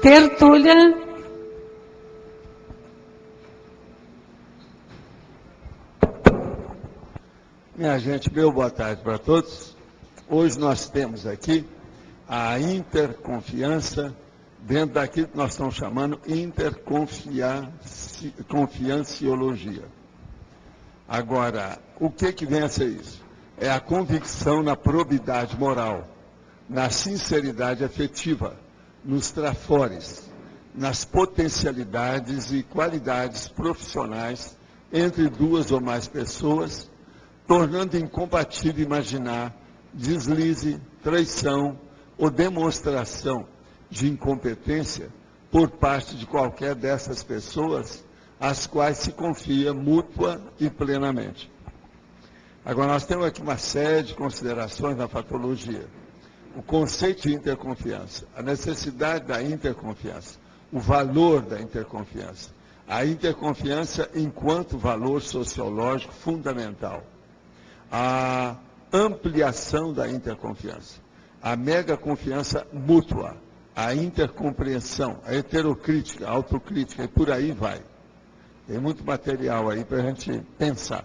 Tertúlia. Minha gente, meu boa tarde para todos. Hoje nós temos aqui a interconfiança dentro daquilo que nós estamos chamando interconfianciologia. Agora, o que vem a ser isso? É a convicção na probidade moral, na sinceridade afetiva, nos trafores, nas potencialidades e qualidades profissionais entre duas ou mais pessoas, tornando incompatível imaginar deslize, traição ou demonstração de incompetência por parte de qualquer dessas pessoas às quais se confia mútua e plenamente. Agora, nós temos aqui uma série de considerações na fatologia. O conceito de interconfiança, a necessidade da interconfiança, o valor da interconfiança, a interconfiança enquanto valor sociológico fundamental, a ampliação da interconfiança, a mega confiança mútua, a intercompreensão, a heterocrítica, a autocrítica, e por aí vai. Tem muito material aí para a gente pensar.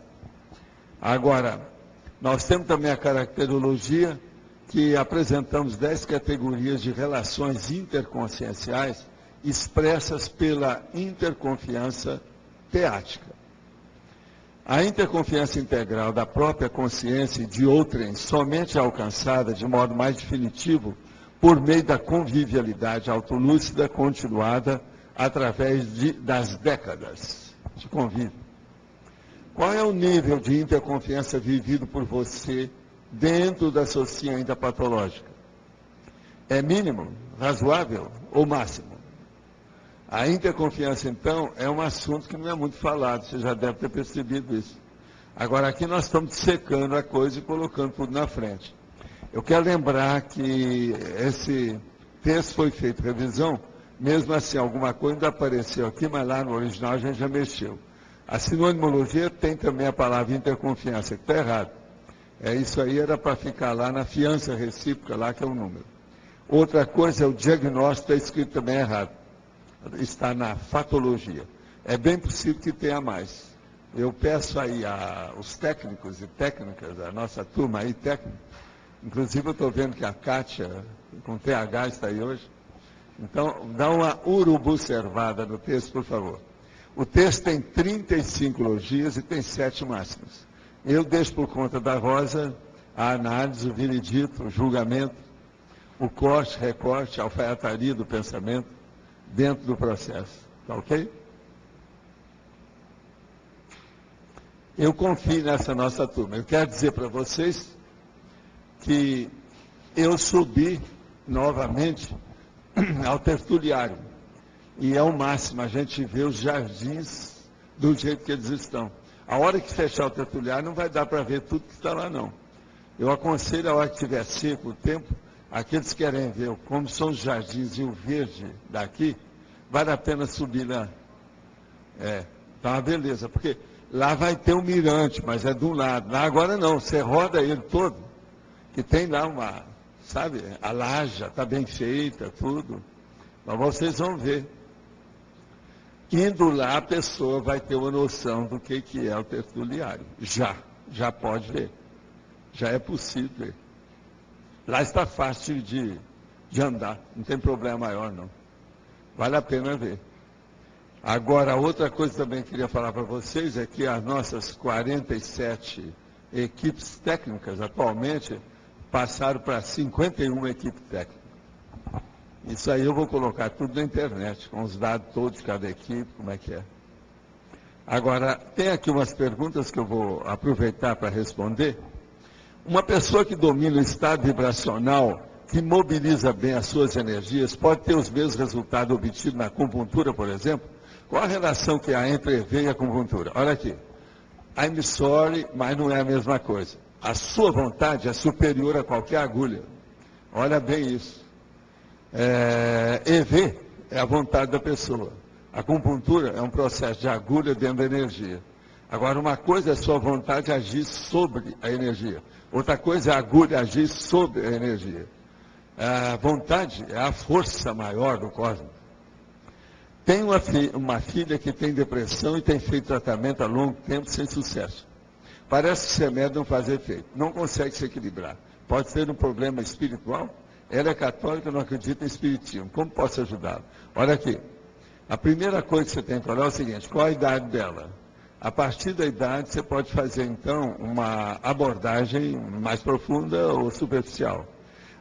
Agora, nós temos também a caracterologia, que apresentamos 10 categorias de relações interconscienciais expressas pela interconfiança teática. A interconfiança integral da própria consciência e de outrem somente é alcançada de modo mais definitivo por meio da convivialidade autolúcida continuada através das décadas de convívio. Qual é o nível de interconfiança vivido por você dentro da sociedade patológica? É mínimo, razoável ou máximo? A interconfiança, então, é um assunto que não é muito falado, você já deve ter percebido isso. Agora, aqui nós estamos secando a coisa e colocando tudo na frente. Eu quero lembrar que esse texto foi feito revisão, mesmo assim, alguma coisa ainda apareceu aqui, mas lá no original a gente já mexeu. A sinonimologia tem também a palavra interconfiança, que está errado. Isso aí era para ficar lá na fiança recíproca, lá que é o número. Outra coisa é o diagnóstico, está escrito também errado. Está na fatologia. É bem possível que tenha mais. Eu peço aí aos técnicos e técnicas, a nossa turma aí técnica, inclusive eu estou vendo que a Kátia, com TH, está aí hoje. Então, dá uma urubucervada no texto, por favor. O texto tem 35 logias e tem 7 máximas. Eu deixo por conta da Rosa a análise, o veredito, o julgamento, o corte, recorte, a alfaiataria do pensamento dentro do processo. Tá ok? Eu confio nessa nossa turma. Eu quero dizer para vocês que eu subi novamente ao tertuliário. E é o máximo, a gente vê os jardins do jeito que eles estão. A hora que fechar o tertuliário não vai dar para ver tudo que está lá, não. Eu aconselho, a hora que tiver seco o tempo, aqueles que querem ver como são os jardins e o verde daqui, vale a pena subir lá. Tá uma beleza, porque lá vai ter um mirante, mas é de um lado. Lá agora não, você roda ele todo, que tem lá uma, sabe, a laja está bem feita, tudo. Mas vocês vão ver. Indo lá, a pessoa vai ter uma noção do que é o tertuliário. Já pode ver. Já é possível ver. Lá está fácil de andar, não tem problema maior, não. Vale a pena ver. Agora, outra coisa também que eu queria falar para vocês é que as nossas 47 equipes técnicas, atualmente, passaram para 51 equipes técnicas. Isso aí eu vou colocar tudo na internet, com os dados todos de cada equipe, como é que é. Agora, tem aqui umas perguntas que eu vou aproveitar para responder. Uma pessoa que domina o estado vibracional, que mobiliza bem as suas energias, pode ter os mesmos resultados obtidos na acupuntura, por exemplo? Qual a relação que há entre EV e acupuntura? Olha aqui. I'm sorry, mas não é a mesma coisa. A sua vontade é superior a qualquer agulha. Olha bem isso. EV é a vontade da pessoa. A acupuntura é um processo de agulha dentro da energia. Agora, uma coisa é a sua vontade agir sobre a energia. Outra coisa é a agulha agir sobre a energia. A vontade é a força maior do cosmos. Tem uma filha que tem depressão e tem feito tratamento há longo tempo sem sucesso. Parece que esse remédio não faz efeito, não consegue se equilibrar. Pode ser um problema espiritual? Ela é católica, não acredita em espiritismo. Como posso ajudá-la? Olha aqui, a primeira coisa que você tem que olhar é o seguinte: qual a idade dela? A partir da idade, você pode fazer, então, uma abordagem mais profunda ou superficial.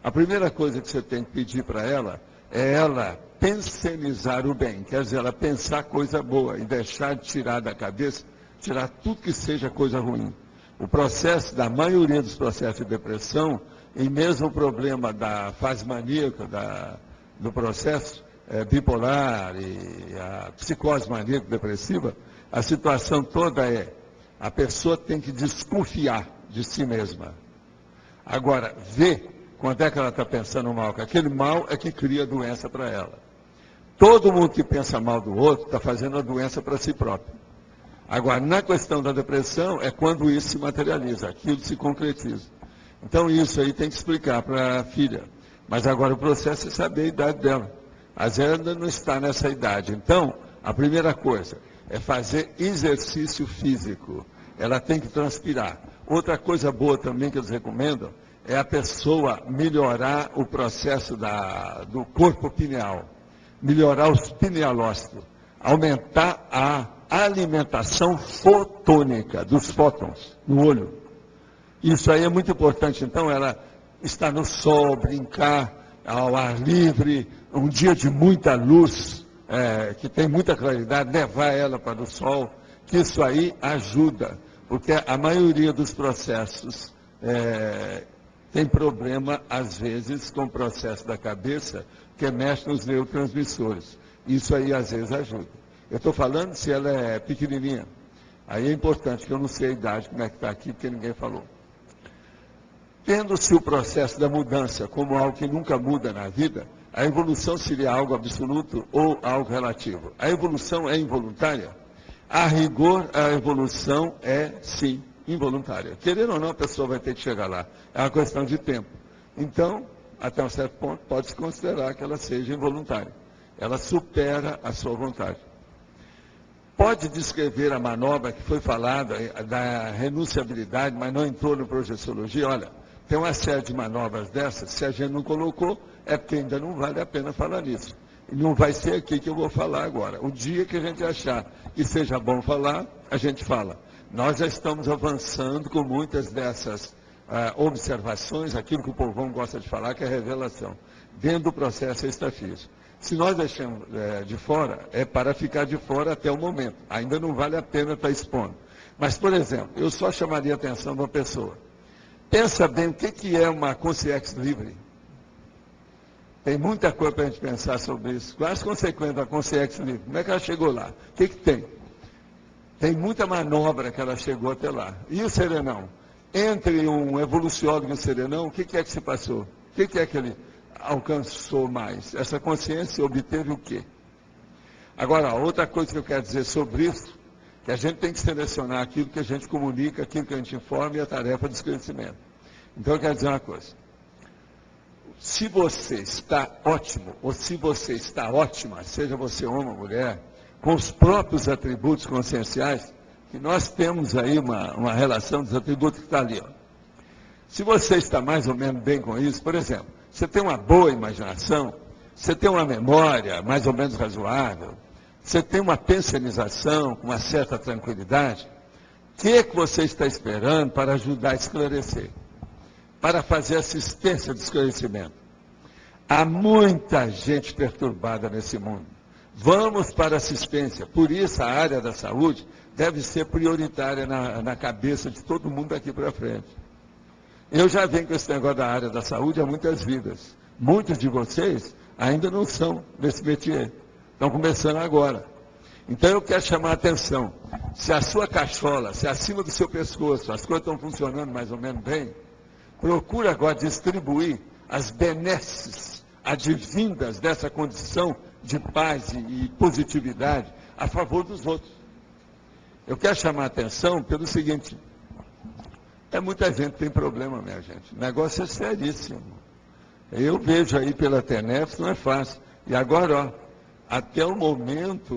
A primeira coisa que você tem que pedir para ela é ela pensionizar o bem, quer dizer, ela pensar coisa boa e deixar de tirar da cabeça, tirar tudo que seja coisa ruim. O processo, da maioria dos processos de depressão, e mesmo o problema da fase maníaca, do processo bipolar e a psicose maníaco-depressiva, a situação toda é, a pessoa tem que desconfiar de si mesma. Agora, ver quando é que ela está pensando mal, que aquele mal é que cria doença para ela. Todo mundo que pensa mal do outro está fazendo a doença para si próprio. Agora, na questão da depressão, é quando isso se materializa, aquilo se concretiza. Então, isso aí tem que explicar para a filha. Mas agora o processo é saber a idade dela. Às vezes ainda não está nessa idade. Então, a primeira coisa é fazer exercício físico. Ela tem que transpirar. Outra coisa boa também que eles recomendam é a pessoa melhorar o processo do corpo pineal. Melhorar os pinealócitos. Aumentar a alimentação fotônica dos fótons no olho. Isso aí é muito importante. Então, ela está no sol, brincar ao ar livre, um dia de muita luz, que tem muita claridade, levar ela para o sol, que isso aí ajuda, porque a maioria dos processos tem problema, às vezes, com o processo da cabeça, que mexe nos neurotransmissores. Isso aí, às vezes, ajuda. Eu estou falando se ela é pequenininha. Aí é importante, que eu não sei a idade, como é que está aqui, porque ninguém falou. Tendo-se o processo da mudança como algo que nunca muda na vida, a evolução seria algo absoluto ou algo relativo? A evolução é involuntária? A rigor, a evolução é, sim, involuntária. Querendo ou não, a pessoa vai ter que chegar lá. É uma questão de tempo. Então, até um certo ponto, pode-se considerar que ela seja involuntária. Ela supera a sua vontade. Pode descrever a manobra que foi falada, da renunciabilidade, mas não entrou no projeciologia? Olha, tem uma série de manobras dessas, se a gente não colocou, é porque ainda não vale a pena falar nisso. E não vai ser aqui que eu vou falar agora. O dia que a gente achar que seja bom falar, a gente fala. Nós já estamos avançando com muitas dessas observações, aquilo que o povão gosta de falar, que é revelação, dentro do processo extrafísico. Se nós deixamos de fora, é para ficar de fora até o momento. Ainda não vale a pena estar expondo. Mas, por exemplo, eu só chamaria a atenção de uma pessoa. Pensa bem o que é uma consciência livre. Tem muita coisa para a gente pensar sobre isso. Quais as consequências da consciência livre? Como é que ela chegou lá? O que tem? Tem muita manobra que ela chegou até lá. E o serenão? Entre um evoluciólogo e um serenão, o que é que se passou? O que é que ele alcançou mais? Essa consciência obteve o quê? Agora, outra coisa que eu quero dizer sobre isso, que a gente tem que selecionar aquilo que a gente comunica, aquilo que a gente informa e a tarefa do esclarecimento. Então, eu quero dizer uma coisa. Se você está ótimo, ou se você está ótima, seja você homem ou mulher, com os próprios atributos conscienciais, que nós temos aí uma relação dos atributos que está ali. Ó. Se você está mais ou menos bem com isso, por exemplo, você tem uma boa imaginação, você tem uma memória mais ou menos razoável, você tem uma pensionização com uma certa tranquilidade, o que você está esperando para ajudar a esclarecer? Para fazer assistência de esclarecimento. Há muita gente perturbada nesse mundo. Vamos para a assistência. Por isso, a área da saúde deve ser prioritária na cabeça de todo mundo daqui para frente. Eu já venho com esse negócio da área da saúde há muitas vidas. Muitos de vocês ainda não são nesse métier. Estão começando agora. Então, eu quero chamar a atenção. Se a sua cachola, se acima do seu pescoço, as coisas estão funcionando mais ou menos bem, procura agora distribuir as benesses advindas dessa condição de paz e positividade a favor dos outros. Eu quero chamar a atenção pelo seguinte, muita gente que tem problema, minha gente. O negócio é seríssimo. Eu vejo aí pela TENEF, não é fácil. E agora, ó, Até o momento,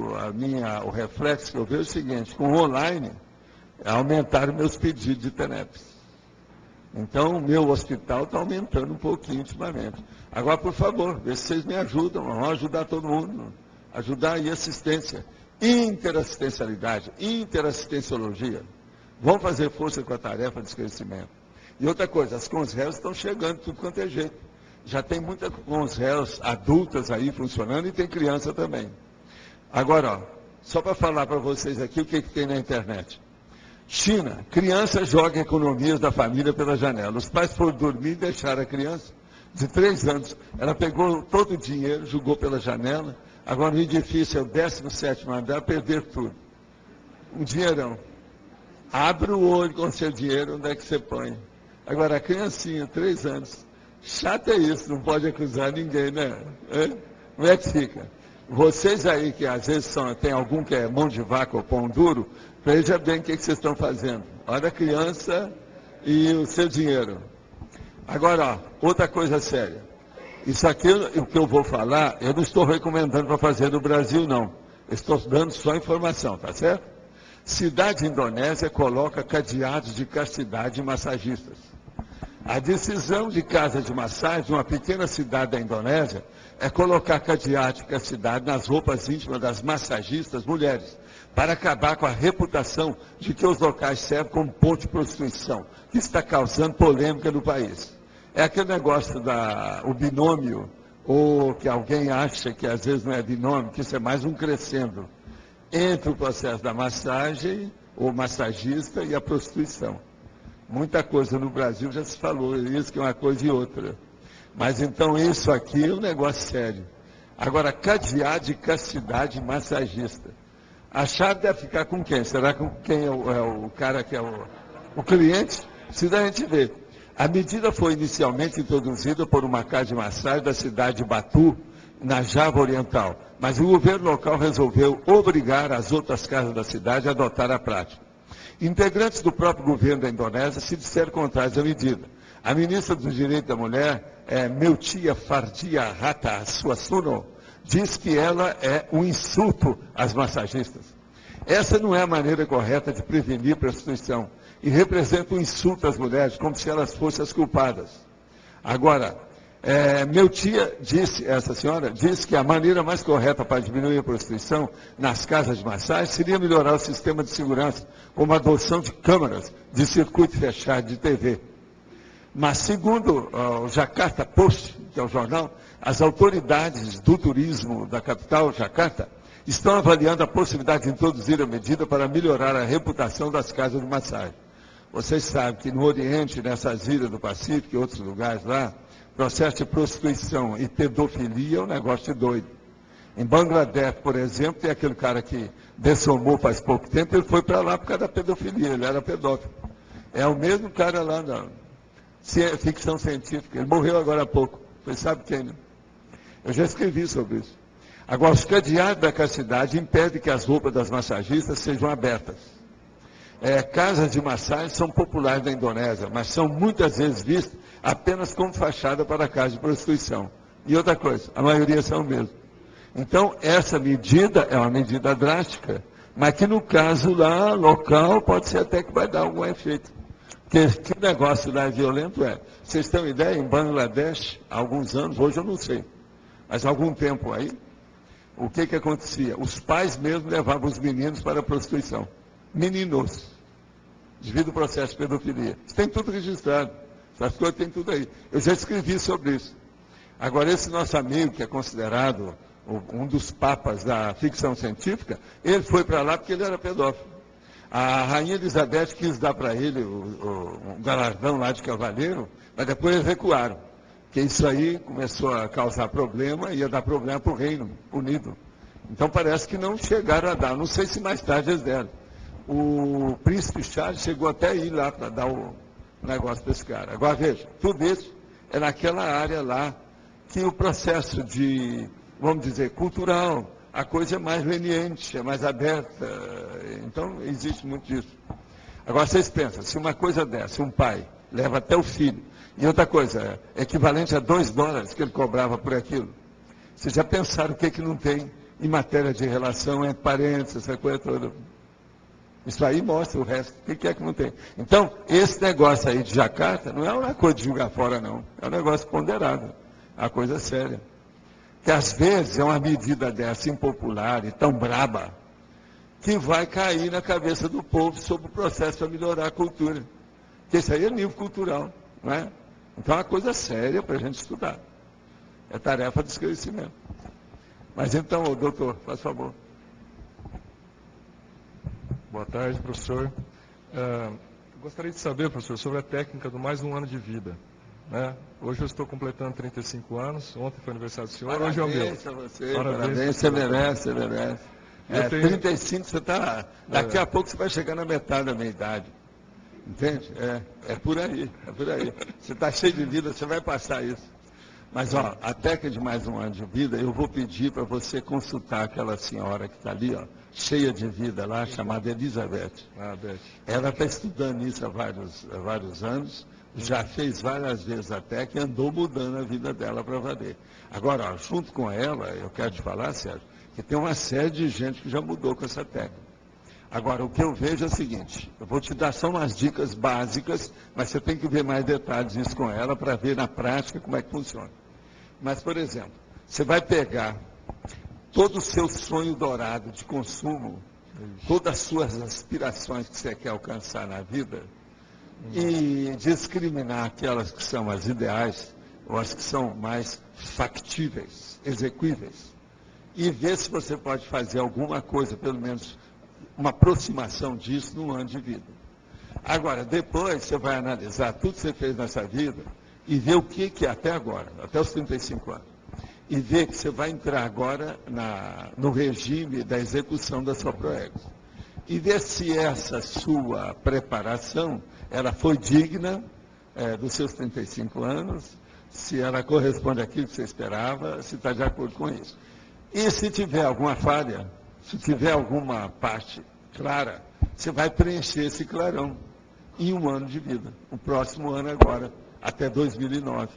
o reflexo que eu vejo é o seguinte: com o online, aumentaram meus pedidos de TENEPS. Então, o meu hospital está aumentando um pouquinho ultimamente. Agora, por favor, vê se vocês me ajudam, vamos ajudar todo mundo, ajudar aí assistência, interassistencialidade, interassistenciologia. Vamos fazer força com a tarefa de esclarecimento. E outra coisa, as conselheiras estão chegando de tudo quanto é jeito. Já tem muitas conselheiras adultas aí funcionando e tem criança também. Agora, ó, só para falar para vocês aqui o que tem na internet. China, criança joga economias da família pela janela. Os pais foram dormir e deixaram a criança de 3 anos. Ela pegou todo o dinheiro, jogou pela janela. Agora no edifício, é o 17º andar, perder tudo. Um dinheirão. Abre o olho com o seu dinheiro, onde é que você põe? Agora a criancinha, 3 anos. Chato é isso, não pode acusar ninguém, né? Como é que fica? Vocês aí que às vezes tem algum que é mão de vaca ou pão duro, veja bem o que vocês estão fazendo. Olha a criança e o seu dinheiro. Agora, ó, outra coisa séria. Isso aqui, o que eu vou falar, eu não estou recomendando para fazer no Brasil, não. Eu estou dando só informação, tá certo? Cidade indonésia coloca cadeados de castidade em massagistas. A decisão de casa de massagem de uma pequena cidade da Indonésia é colocar cadeado de castidade nas roupas íntimas das massagistas mulheres, para acabar com a reputação de que os locais servem como ponto de prostituição, que está causando polêmica no país. É aquele negócio o binômio, ou que alguém acha que às vezes não é binômio, que isso é mais um crescendo, entre o processo da massagem, o massagista e a prostituição. Muita coisa no Brasil já se falou, isso que é uma coisa e outra. Mas então isso aqui é um negócio sério. Agora, cadeado de castidade massagista. A chave deve ficar com quem? Será com quem é o cara que é o cliente? Precisa a gente ver. A medida foi inicialmente introduzida por uma casa de massagem da cidade de Batu, na Java Oriental. Mas o governo local resolveu obrigar as outras casas da cidade a adotar a prática. Integrantes do próprio governo da Indonésia se disseram contrários à medida. A ministra dos Direitos da Mulher, Meutia Fardia Hatta Suasuno, diz que ela é um insulto às massagistas. Essa não é a maneira correta de prevenir prostituição e representa um insulto às mulheres, como se elas fossem as culpadas. Agora, essa senhora disse que a maneira mais correta para diminuir a prostituição nas casas de massagem seria melhorar o sistema de segurança, como a adoção de câmeras de circuito fechado de TV. Mas, segundo o Jakarta Post, que é o jornal, as autoridades do turismo da capital, Jakarta, estão avaliando a possibilidade de introduzir a medida para melhorar a reputação das casas de massagem. Vocês sabem que no Oriente, nessas ilhas do Pacífico e outros lugares lá, processo de prostituição e pedofilia é um negócio de doido. Em Bangladesh, por exemplo, tem aquele cara que dessomou faz pouco tempo, ele foi para lá por causa da pedofilia, ele era pedófilo. É o mesmo cara lá na ficção científica, ele morreu agora há pouco. Vocês sabem quem, né? Eu já escrevi sobre isso. Agora, os cadeados da castidade impedem que as roupas das massagistas sejam abertas. Casas de massagem são populares na Indonésia, mas são muitas vezes vistas apenas como fachada para casa de prostituição. E outra coisa, a maioria são mesmo. Então, essa medida é uma medida drástica, mas que no caso lá, local, pode ser até que vai dar algum efeito. Porque que o negócio lá é violento Vocês têm uma ideia, em Bangladesh, há alguns anos, hoje eu não sei, mas há algum tempo aí, o que acontecia? Os pais mesmo levavam os meninos para a prostituição. Meninos, devido ao processo de pedofilia. Isso tem tudo registrado. Essas coisas tem tudo aí. Eu já escrevi sobre isso. Agora, esse nosso amigo, que é considerado um dos papas da ficção científica, ele foi para lá porque ele era pedófilo. A rainha Elizabeth quis dar para ele um galardão lá de cavaleiro, mas depois eles recuaram. Porque isso aí começou a causar problema e ia dar problema para o Reino Unido. Então parece que não chegaram a dar. Não sei se mais tarde eles deram. O príncipe Charles chegou até ir lá para dar o negócio para esse cara. Agora veja, tudo isso é naquela área lá que o processo de, vamos dizer, cultural, a coisa é mais leniente, é mais aberta. Então existe muito disso. Agora vocês pensam, se uma coisa dessa, um pai leva até o filho, e outra coisa, equivalente a $2 que ele cobrava por aquilo. Vocês já pensaram o que não tem em matéria de relação entre parentes, essa coisa toda. Isso aí mostra o resto. O que é que não tem? Então, esse negócio aí de Jacarta não é uma coisa de jogar fora, não. É um negócio ponderado. É uma coisa séria. Que às vezes é uma medida dessa impopular e tão braba, que vai cair na cabeça do povo sobre o processo para melhorar a cultura. Porque isso aí é nível cultural, não é? Então é uma coisa séria para a gente estudar. É tarefa de esclarecimento. Mas então, doutor, faz favor. Boa tarde, professor. Gostaria de saber, professor, sobre a técnica do mais um ano de vida. Né? Hoje eu estou completando 35 anos, ontem foi aniversário do senhor, Parabéns hoje é o meu. A você, Parabéns, você merece, você merece. Eu tenho... 35 você está... Daqui a pouco você vai chegar na metade da minha idade. Entende? É por aí, é por aí. Você está cheio de vida, você vai passar isso. Mas, ó, a técnica de mais um ano de vida, eu vou pedir para você consultar aquela senhora que está ali, ó, cheia de vida lá, chamada Elizabeth. Beth. Ela está estudando isso há vários anos, já fez várias vezes até que andou mudando a vida dela para valer. Agora, ó, junto com ela, eu quero te falar, Sérgio, que tem uma série de gente que já mudou com essa técnica. Agora, o que eu vejo é o seguinte, eu vou te dar só umas dicas básicas, mas você tem que ver mais detalhes disso com ela para ver na prática como é que funciona. Mas, por exemplo, você vai pegar todo o seu sonho dourado de consumo, todas as suas aspirações que você quer alcançar na vida, e discriminar aquelas que são as ideais, ou as que são mais factíveis, execuíveis, e ver se você pode fazer alguma coisa, pelo menos uma aproximação disso num ano de vida. Agora, depois você vai analisar tudo que você fez nessa vida e ver o que é até agora, até os 35 anos. E ver que você vai entrar agora no regime da execução da sua proex. E ver se essa sua preparação, ela foi digna dos seus 35 anos, se ela corresponde àquilo que você esperava, se está de acordo com isso. E se tiver alguma falha, se tiver alguma parte clara, você vai preencher esse clarão em um ano de vida. O próximo ano agora, até 2009.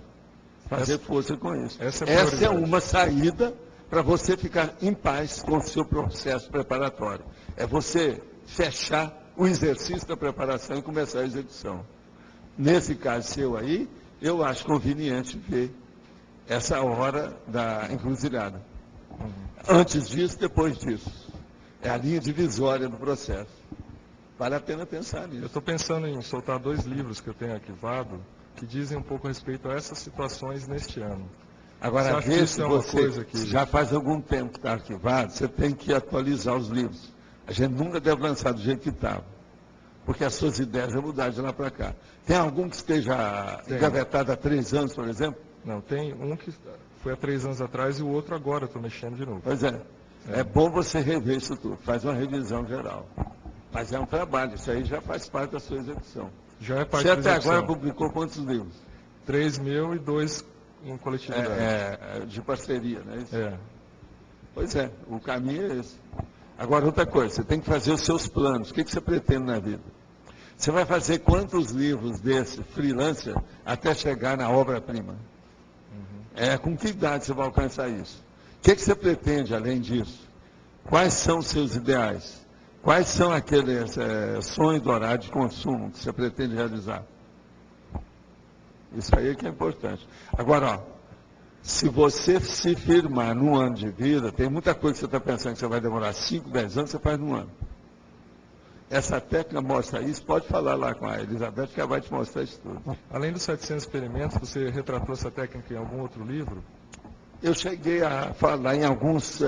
Fazer força com isso. Essa é uma saída para você ficar em paz com o seu processo preparatório. É você fechar o exercício da preparação e começar a execução. Nesse caso seu aí, eu acho conveniente ver essa hora da encruzilhada. Antes disso, depois disso. É a linha divisória do processo. Vale a pena pensar nisso. Eu estou pensando em soltar 2 livros que eu tenho arquivado, que dizem um pouco a respeito a essas situações neste ano. Agora, vê se você já faz algum tempo que está arquivado, você tem que atualizar os livros. A gente nunca deve lançar do jeito que estava, porque as suas ideias já mudaram de lá para cá. Tem algum que esteja engavetado há 3 anos, por exemplo? Não, tem um que foi há 3 anos atrás e o outro agora, estou mexendo de novo. Pois é. É bom você rever isso tudo, faz uma revisão geral. Mas é um trabalho, isso aí já faz parte da sua execução. Já é parte da execução. Você até agora publicou quantos livros? 3 meu e 2 em coletividade. De parceria, não é isso? É. Pois é, o caminho é esse. Agora, outra coisa, você tem que fazer os seus planos. O que você pretende na vida? Você vai fazer quantos livros desse, freelancer, até chegar na obra-prima? Com que idade você vai alcançar isso? O que você pretende além disso? Quais são os seus ideais? Quais são aqueles sonhos dourados de consumo que você pretende realizar? Isso aí é que é importante. Agora, ó, se você se firmar num ano de vida, tem muita coisa que você está pensando que você vai demorar 5, 10 anos, você faz num ano. Essa técnica mostra isso, pode falar lá com a Elizabeth, que ela vai te mostrar isso tudo. Além dos 700 experimentos, você retratou essa técnica em algum outro livro? Eu cheguei a falar em alguns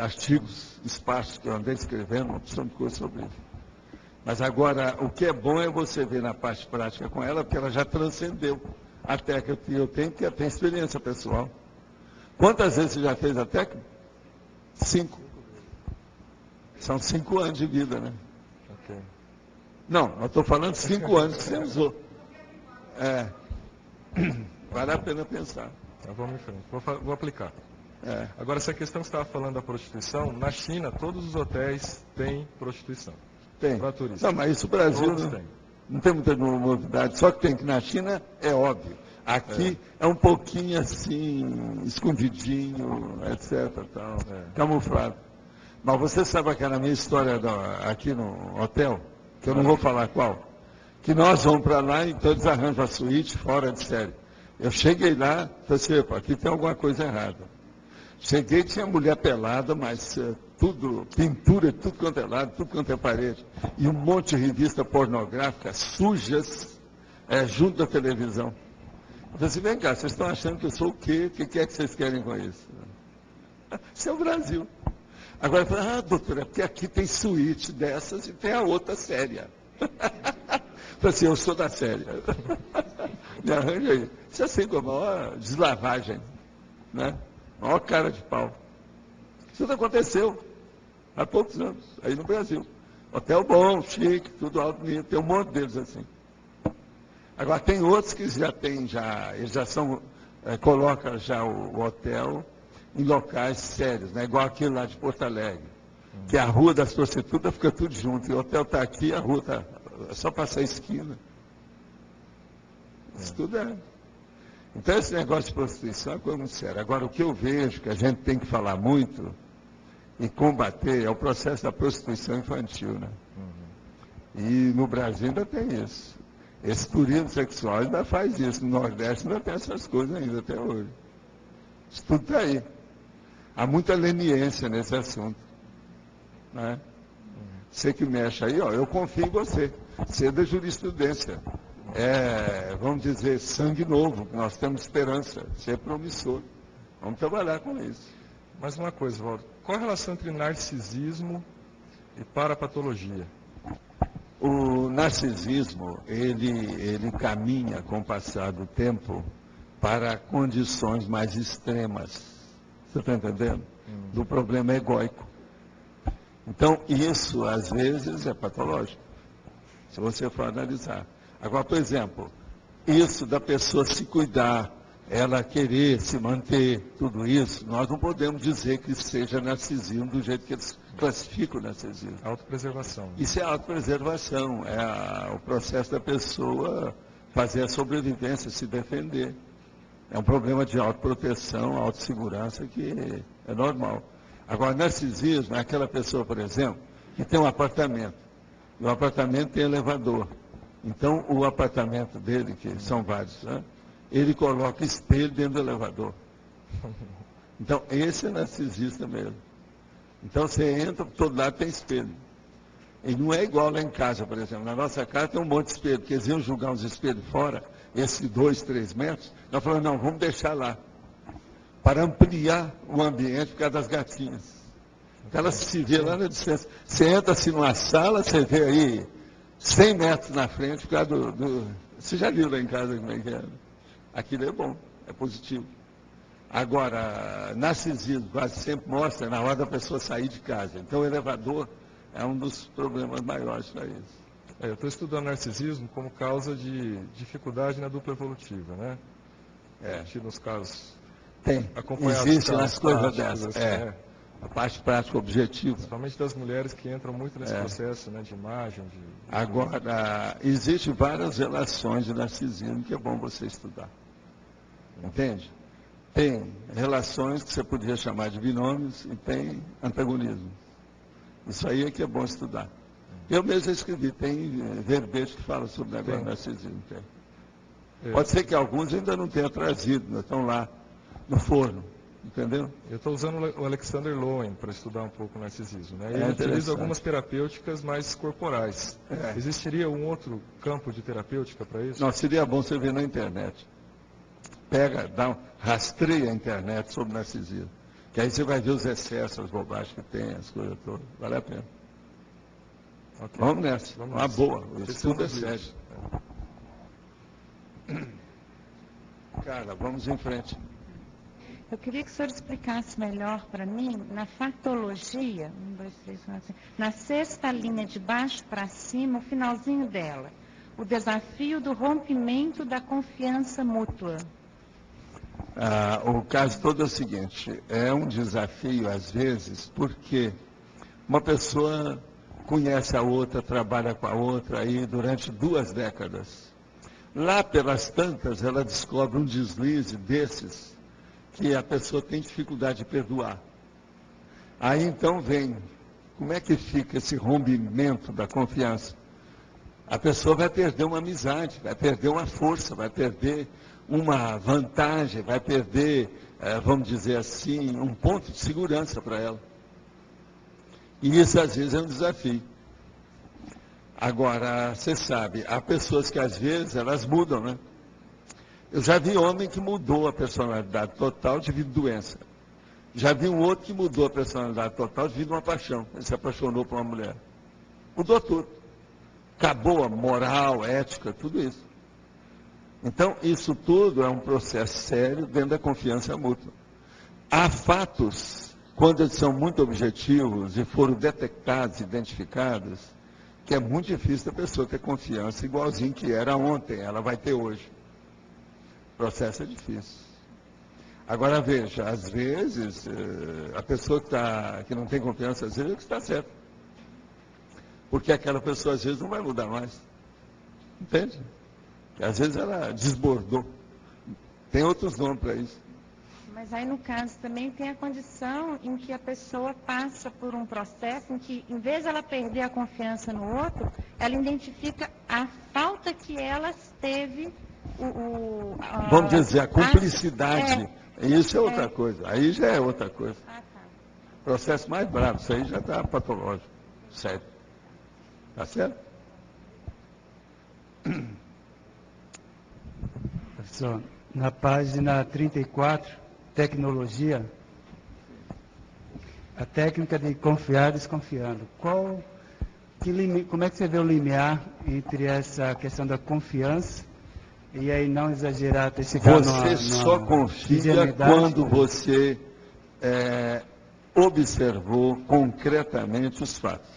artigos esparsos que eu andei escrevendo, uma opção de coisa sobre isso. Mas agora, o que é bom é você ver na parte prática com ela, porque ela já transcendeu a técnica que eu tenho, porque ela tem experiência pessoal. Quantas vezes você já fez a técnica? 5. São 5 anos de vida, né? Okay. Não, eu estou falando 5 anos que você usou. Vale a pena pensar. Vamos em frente, vou aplicar. Agora, essa questão que você estava falando da prostituição, na China, todos os hotéis têm prostituição. Tem. Para turistas. Não, mas isso o Brasil tem. Não tem muita novidade. Só que tem que na China, é óbvio. Aqui é um pouquinho assim, escondidinho, etc. Tal, camuflado. Mas você sabe aquela minha história aqui no hotel, que eu não vou falar qual, que nós vamos para lá e então eles arranjam a suíte fora de série. Eu cheguei lá, falei assim, epa, aqui tem alguma coisa errada. Cheguei, tinha mulher pelada, mas tudo, pintura, tudo quanto é lado, tudo quanto é parede. E um monte de revista pornográfica, sujas, junto da televisão. Eu falei assim, vem cá, vocês estão achando que eu sou o quê? O que é que vocês querem com isso? Isso é o Brasil. Agora eu falei, doutora, é porque aqui tem suíte dessas e tem a outra séria. Eu falei assim, eu sou da séria. Me arranja aí. Isso é assim, com a maior deslavagem, né? Maior cara de pau. Isso tudo aconteceu há poucos anos, aí no Brasil. Hotel bom, chique, tudo alto, tem um monte deles assim. Agora, tem outros que eles já são, colocam já o hotel em locais sérios, né? Igual aquele lá de Porto Alegre, que a rua das prostitutas fica tudo junto, e o hotel está aqui, a rua está só passar a esquina. Isso tudo é. Então, esse negócio de prostituição é coisa muito séria. Agora, o que eu vejo que a gente tem que falar muito e combater é o processo da prostituição infantil, né? E no Brasil ainda tem isso. Esse turismo sexual ainda faz isso. No Nordeste ainda tem essas coisas ainda até hoje. Isso tudo está aí. Há muita leniência nesse assunto. Né? Você que mexe aí, ó, eu confio em você. Você é da jurisprudência. Vamos dizer, sangue novo. Nós temos esperança. Você é promissor. Vamos trabalhar com isso. Mais uma coisa, Waldo. Qual a relação entre narcisismo e parapatologia? O narcisismo, ele caminha com o passar do tempo para condições mais extremas. Você está entendendo? Do problema egóico. Então, isso, às vezes, é patológico, se você for analisar. Agora, por exemplo, isso da pessoa se cuidar, ela querer se manter, tudo isso, nós não podemos dizer que seja narcisismo do jeito que eles classificam o narcisismo. Autopreservação. Isso é autopreservação, o processo da pessoa fazer a sobrevivência, se defender. É um problema de autoproteção, autossegurança que é normal. Agora, narcisismo é aquela pessoa, por exemplo, que tem um apartamento. E o apartamento tem elevador. Então, o apartamento dele, que são vários, né? Ele coloca espelho dentro do elevador. Então, esse é narcisista mesmo. Então, você entra, todo lado tem espelho. E não é igual lá em casa, por exemplo. Na nossa casa tem um monte de espelho, porque eles iam jogar uns espelhos fora, esses 2, 3 metros. Nós falamos, não, vamos deixar lá, para ampliar o ambiente por causa das gatinhas. Então, ela se vê lá na distância. Você entra assim numa sala, você vê aí 100 metros na frente, por causa Você já viu lá em casa como é que é? Aquilo é bom, é positivo. Agora, narcisismo quase sempre mostra na hora da pessoa sair de casa. Então, o elevador é um dos problemas maiores para isso. Eu estou estudando narcisismo como causa de dificuldade na dupla evolutiva, né? Nos casos. Tem, existem as coisas dessas. A parte prática objetiva. Principalmente das mulheres que entram muito nesse processo, né, de imagem. Agora, existem várias relações de narcisismo que é bom você estudar. Entende? Tem relações que você poderia chamar de binômios e tem antagonismo. Isso aí é que é bom estudar. Eu mesmo escrevi, tem verbete que fala sobre o negócio de narcisismo. Pode ser que alguns ainda não tenham trazido, ainda estão lá no forno. Entendeu? Eu estou usando o Alexander Lowen para estudar um pouco o narcisismo. Né? Ele utiliza algumas terapêuticas mais corporais. Existiria um outro campo de terapêutica para isso? Não, seria bom você ver na internet. Rastreia a internet sobre narcisismo. Que aí você vai ver os excessos, as bobagens que tem, as coisas todas. Vale a pena. Okay. Vamos nessa. Uma boa. Isso tudo é sério. Cara, vamos em frente. Eu queria que o senhor explicasse melhor para mim, na fatologia, 1, 2, 3, 4, 5, na 6ª linha de baixo para cima, o finalzinho dela, o desafio do rompimento da confiança mútua. O caso todo é o seguinte, é um desafio às vezes, porque uma pessoa conhece a outra, trabalha com a outra aí durante 2 décadas. Lá pelas tantas, ela descobre um deslize desses que a pessoa tem dificuldade de perdoar. Aí então vem, como é que fica esse rompimento da confiança? A pessoa vai perder uma amizade, vai perder uma força, vai perder uma vantagem, vai perder, vamos dizer assim, um ponto de segurança para ela. E isso às vezes é um desafio. Agora, você sabe, há pessoas que às vezes elas mudam, né? Eu já vi homem que mudou a personalidade total devido à doença. Já vi um outro que mudou a personalidade total devido a uma paixão. Ele se apaixonou por uma mulher. Mudou tudo. Acabou a moral, ética, tudo isso. Então, isso tudo é um processo sério dentro da confiança mútua. Há fatos, quando eles são muito objetivos e foram detectados, identificados, que é muito difícil da pessoa ter confiança igualzinho que era ontem, ela vai ter hoje. O processo é difícil. Agora veja, às vezes, a pessoa que não tem confiança, às vezes é que está certa. Porque aquela pessoa, às vezes, não vai mudar mais. Entende? Às vezes ela desbordou. Tem outros nomes para isso. Mas aí, no caso, também tem a condição em que a pessoa passa por um processo em que, em vez de ela perder a confiança no outro, ela identifica a falta que ela teve, vamos dizer, a cumplicidade. Isso é outra coisa. Aí já é outra coisa. Ah, tá. Processo mais bravo. Isso aí já está patológico. Sério. Tá certo? Professor, na página 34, tecnologia, a técnica de confiar desconfiando. Como é que você vê o limiar entre essa questão da confiança e aí não exagerar até chegar Você só confia quando você observou concretamente os fatos.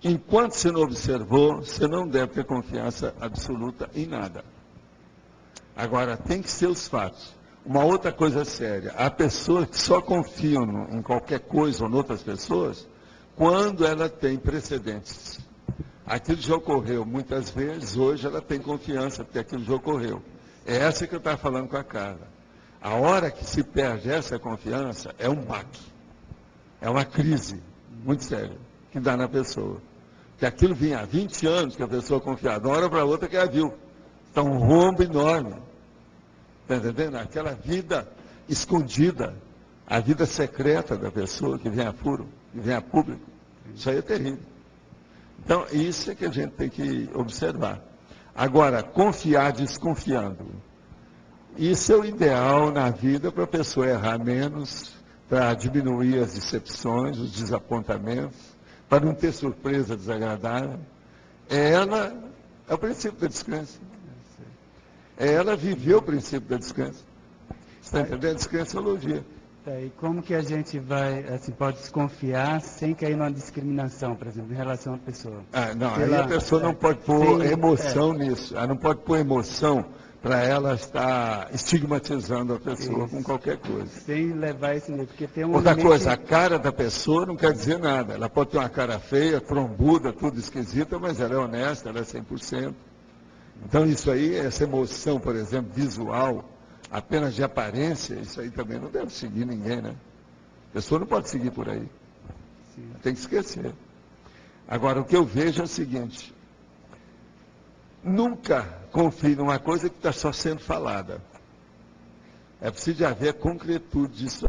Enquanto você não observou, você não deve ter confiança absoluta em nada. Agora, tem que ser os fatos. Uma outra coisa séria, há pessoas que só confiam em qualquer coisa ou em outras pessoas quando ela tem precedentes. Aquilo já ocorreu muitas vezes, hoje ela tem confiança porque aquilo já ocorreu. É essa que eu estava falando com a Carla. A hora que se perde essa confiança é um baque. É uma crise muito séria que dá na pessoa. Que aquilo vinha há 20 anos que a pessoa confiava, de uma hora para outra que ela viu. Então, um rombo enorme. Está entendendo? Aquela vida escondida, a vida secreta da pessoa que vem a furo, que vem a público. Isso aí é terrível. Então, isso é que a gente tem que observar. Agora, confiar desconfiando. Isso é o ideal na vida para a pessoa errar menos, para diminuir as decepções, os desapontamentos, para não ter surpresa desagradável. É o princípio da descrença. Ela viveu o princípio da descrença. Você está entendendo? Descrençologia. E como que a gente vai, assim, pode desconfiar sem cair numa discriminação, por exemplo, em relação à pessoa? Aí a pessoa não pode pôr emoção nisso. Ela não pode pôr emoção para ela estar estigmatizando a pessoa com qualquer coisa. Sem levar esse nível, porque tem um outra coisa, a cara da pessoa não quer dizer nada. Ela pode ter uma cara feia, trombuda, tudo esquisita, mas ela é honesta, ela é 100%. Então isso aí, essa emoção, por exemplo, visual, apenas de aparência, isso aí também não deve seguir ninguém, né? A pessoa não pode seguir por aí. Sim. Tem que esquecer. Agora, o que eu vejo é o seguinte: nunca confie numa coisa que está só sendo falada. É preciso haver concretude disso.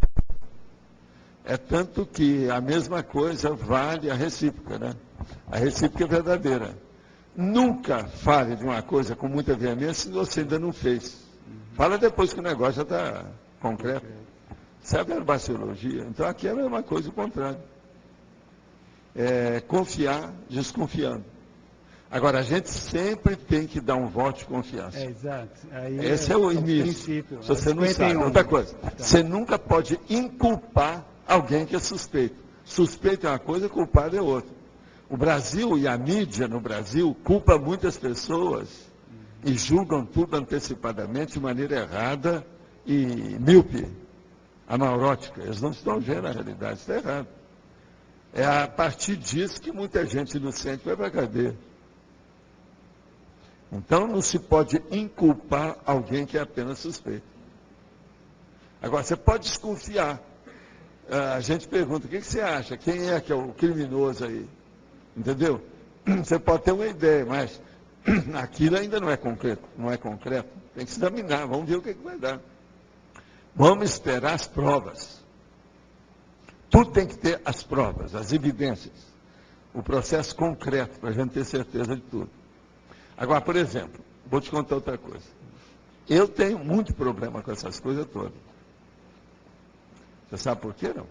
É tanto que a mesma coisa vale a recíproca, né? A recíproca é verdadeira. Nunca fale de uma coisa com muita veemência se você ainda não fez. Fala depois que o negócio já está concreto. Isso é a verbaciologia. Então aqui é a mesma coisa, o contrário. Confiar desconfiando. Agora, a gente sempre tem que dar um voto de confiança. Exato. Esse é o início. Se você não sabe. Outra coisa, você nunca pode inculpar alguém que é suspeito. Suspeito é uma coisa, culpado é outra. O Brasil e a mídia no Brasil culpa muitas pessoas e julgam tudo antecipadamente de maneira errada e míope, amaurótica. Eles não estão vendo a realidade, isso está errado. É a partir disso que muita gente inocente vai para a cadeia. Então, não se pode inculpar alguém que é apenas suspeito. Agora, você pode desconfiar. A gente pergunta, o que você acha? Quem é que é o criminoso aí? Entendeu? Você pode ter uma ideia, mas aquilo ainda não é concreto. Não é concreto. Tem que examinar, vamos ver o que vai dar. Vamos esperar as provas. Tudo tem que ter as provas, as evidências. O processo concreto, para a gente ter certeza de tudo. Agora, por exemplo, vou te contar outra coisa. Eu tenho muito problema com essas coisas todas. Você sabe por quê, não?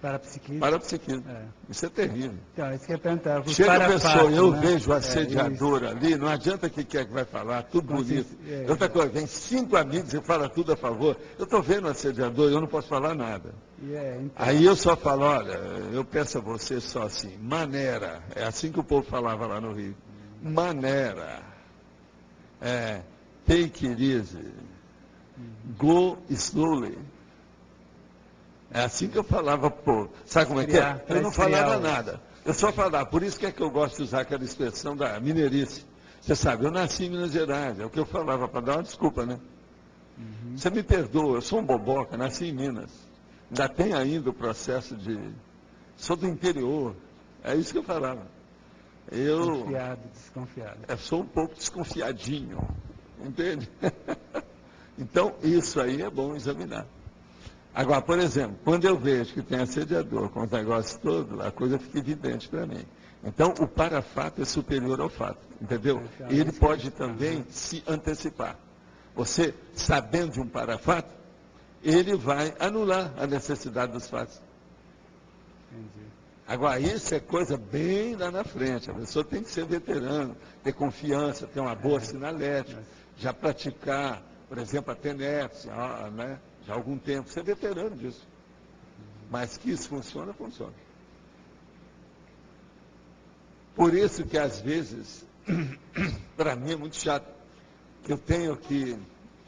Parapsiquismo. Parapsiquismo. Isso é terrível. Então, isso que eu ia perguntar. Chega a pessoa, eu vejo o assediador ali, não adianta que quer que vai falar, tudo bonito. Outra coisa, vem 5 amigos e fala tudo a favor. Eu estou vendo o assediador e eu não posso falar nada. Então. Aí eu só falo, olha, eu peço a você só assim, maneira. É assim que o povo falava lá no Rio. Maneira. Take it easy. Go slowly. É assim que eu falava, pô. Sabe como é que é? Eu não falava nada. Eu só falava. Por isso que é que eu gosto de usar aquela expressão da mineirice. Você sabe, eu nasci em Minas Gerais. É o que eu falava, para dar uma desculpa, né? Você me perdoa, eu sou um boboca, nasci em Minas. Ainda tem ainda o processo de... Sou do interior. É isso que eu falava. Desconfiado. Eu sou um pouco desconfiadinho. Entende? Então, isso aí é bom examinar. Agora, por exemplo, quando eu vejo que tem assediador com os negócios todos, a coisa fica evidente para mim. Então, o parafato é superior ao fato, entendeu? Ele pode também se antecipar. Você, sabendo de um parafato, ele vai anular a necessidade dos fatos. Entendi. Agora, isso é coisa bem lá na frente. A pessoa tem que ser veterano, ter confiança, ter uma boa sinalética, já praticar, por exemplo, a TENEPS, né? Já há algum tempo, ser veterano disso. Mas que isso funciona, funciona. Por isso que, às vezes, para mim é muito chato, que eu tenho que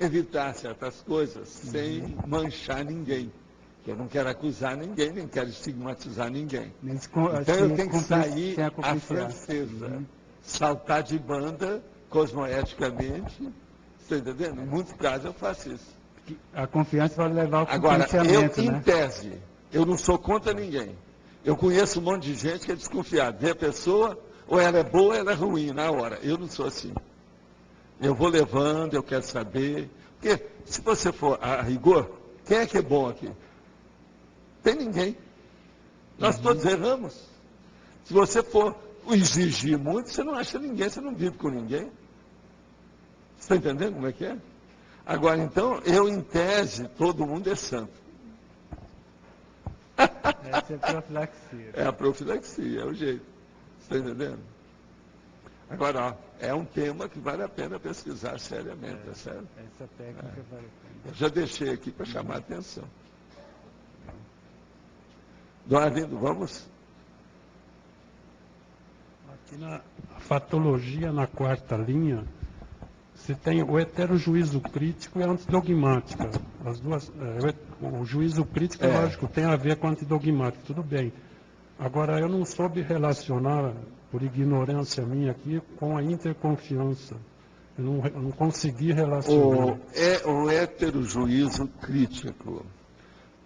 evitar certas coisas sem manchar ninguém. Eu não quero acusar ninguém, nem quero estigmatizar ninguém. Então eu tenho que sair à francesa, saltar de banda, cosmoeticamente, você está entendendo? Em muitos casos eu faço isso. A confiança vai levar ao Agora, policiamento, em né? tese, eu não sou contra ninguém. Eu conheço um monte de gente que é desconfiada. Vê a pessoa, ou ela é boa ou ela é ruim, na hora. Eu não sou assim. Eu vou levando, eu quero saber. Porque, se você for a rigor, quem é que é bom aqui? Tem ninguém. Nós todos erramos. Se você for exigir muito, você não acha ninguém, você não vive com ninguém. Você está entendendo como é que é? Agora, então, eu, em tese, todo mundo é santo. Essa é a profilaxia. É a profilaxia, é o jeito. Você está entendendo? Agora, ó, é um tema que vale a pena pesquisar seriamente, é sério? Essa técnica vale a pena. Eu já deixei aqui para chamar a atenção. Dom Arlindo, vamos? Aqui na fatologia, na 4ª linha, você tem o heterojuízo crítico e a antidogmática. As duas, o juízo crítico, lógico, tem a ver com a antidogmática, tudo bem. Agora, eu não soube relacionar, por ignorância minha aqui, com a interconfiança. Eu não consegui relacionar. O heterojuízo crítico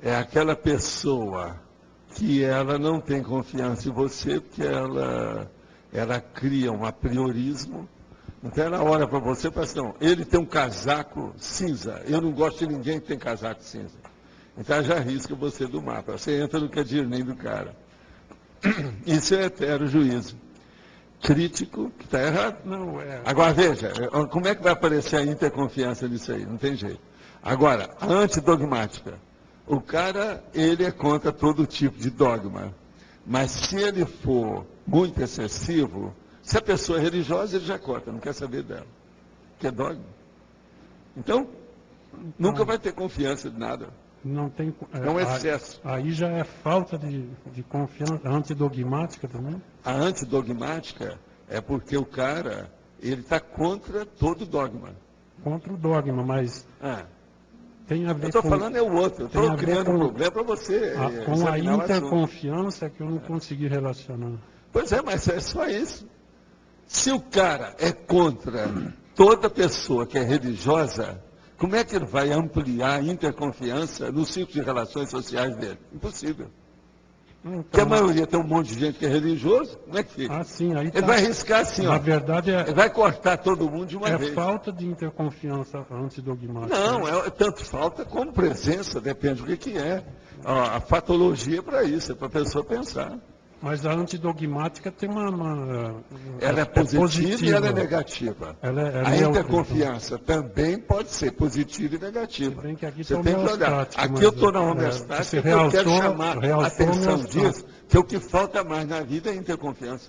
é aquela pessoa que ela não tem confiança em você, porque ela cria um apriorismo. Então ela olha para você e fala assim, não, ele tem um casaco cinza, eu não gosto de ninguém que tem casaco cinza. Então ela já arrisca você do mapa, você entra no cadirnem do cara. Isso é heterojuízo. Crítico, que está errado. Não, Agora veja, como é que vai aparecer a interconfiança nisso aí? Não tem jeito. Agora, a antidogmática. O cara, ele é contra todo tipo de dogma. Mas se ele for muito excessivo, se a pessoa é religiosa, ele já corta, não quer saber dela. Que é dogma. Então, nunca vai ter confiança de nada. Não tem, é um excesso. Aí já é falta de confiança. A antidogmática também? A antidogmática é porque o cara, ele está contra todo dogma. Contra o dogma, mas tem a ver eu estou falando é o outro. Eu estou criando um problema para você. Com a interconfiança que eu não consegui relacionar. Pois é, mas é só isso. Se o cara é contra toda pessoa que é religiosa, como é que ele vai ampliar a interconfiança no ciclo de relações sociais dele? Impossível. Porque a maioria tem um monte de gente que é religioso, como é que fica? Sim, aí Ele vai arriscar assim, na ó. verdade, Ele vai cortar todo mundo de uma vez. É falta de interconfiança antidogmática. Não, é tanto falta como presença, depende do que é. A fatologia é para isso, é para a pessoa pensar. Mas a antidogmática tem ela é positiva e ela é negativa. A interconfiança também pode ser positiva e negativa. Você tem que olhar. Aqui eu estou na homeostase, eu quero chamar a atenção disso, que o que falta mais na vida é interconfiança.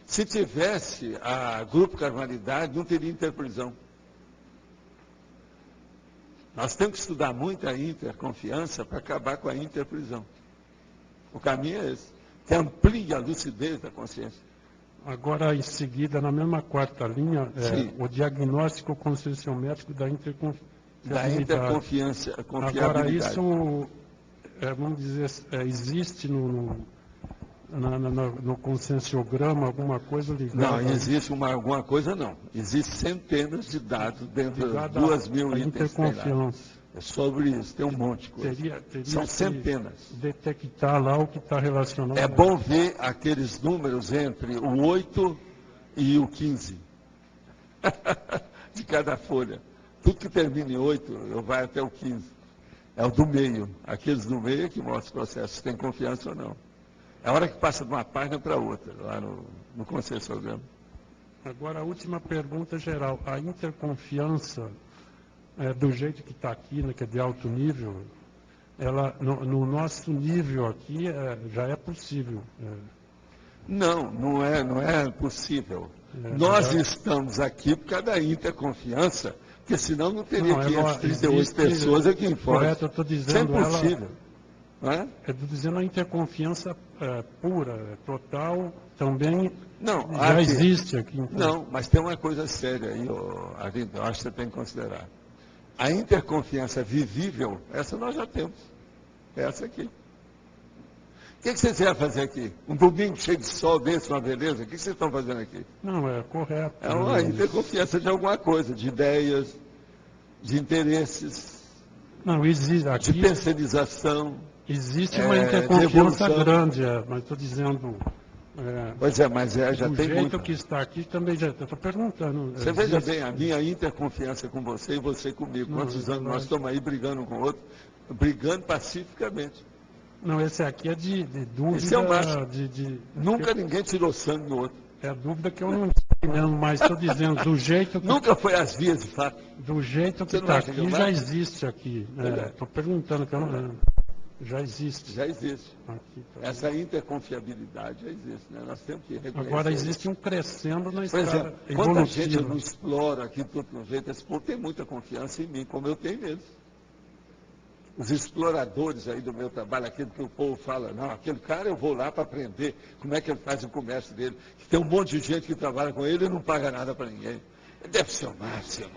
Se tivesse a grupo carnalidade, não teria interprisão. Nós temos que estudar muito a interconfiança para acabar com a interprisão. O caminho é esse, que amplia a lucidez da consciência. Agora, em seguida, na mesma quarta linha, o diagnóstico conscienciométrico da interconfiança. Agora, isso, vamos dizer, existe no conscienciograma alguma coisa ligada? Não, existe alguma coisa não. Existem centenas de dados dentro das 2.000 itens. Interconfiança. É sobre isso, tem um monte de coisa. São centenas. Detectar lá o que está relacionado. É bom ver aqueles números entre o 8 e o 15. De cada folha. Tudo que termina em 8, vai até o 15. É o do meio. Aqueles do meio é que mostram o processo, se tem confiança ou não. É a hora que passa de uma página para outra, lá no conscienciograma. Agora, a última pergunta geral. A interconfiança, do jeito que está aqui, né, que é de alto nível, ela, no nosso nível aqui, já é possível. Não é possível. Nós estamos aqui por causa da interconfiança, porque senão não teria 538 pessoas aqui em fora. Correto, eu estou dizendo. Isso é impossível. Eu estou dizendo a interconfiança pura, total, também já existe aqui. Então. Não, mas tem uma coisa séria aí, Arlindo, eu acho que você tem que considerar. A interconfiança vivível, essa nós já temos. Essa aqui. O que vocês vieram fazer aqui? Um domingo cheio de sol desse, uma beleza? O que vocês estão fazendo aqui? Não, é correto. É uma interconfiança de alguma coisa, de ideias, de interesses, não, existe aqui, de pensionização. Existe uma interconfiança grande, mas estou dizendo... Pois é, mas já tem muito. Do jeito que está aqui, também já estou perguntando. Você veja bem, a minha interconfiança com você e você comigo. Quantos anos nós estamos aí brigando um com o outro, brigando pacificamente. Não, esse aqui é de dúvida. Esse é o máximo. Nunca ninguém tirou sangue do outro. É a dúvida que eu não sei mesmo, mas estou dizendo, do jeito que... Nunca foi às vias de fato. Do jeito que está aqui, já existe aqui. Estou perguntando, que eu não... Já existe. Já existe. Aqui, essa interconfiabilidade já existe, né? Nós temos que reconhecer. Agora existe um crescendo na escala evolutiva. Quanta gente eu não exploro aqui de todo jeito, esse povo tem muita confiança em mim, como eu tenho neles. Os exploradores aí do meu trabalho, aquele que o povo fala, não, aquele cara eu vou lá para aprender como é que ele faz o comércio dele. Tem um monte de gente que trabalha com ele e não paga nada para ninguém. Ele deve ser o máximo.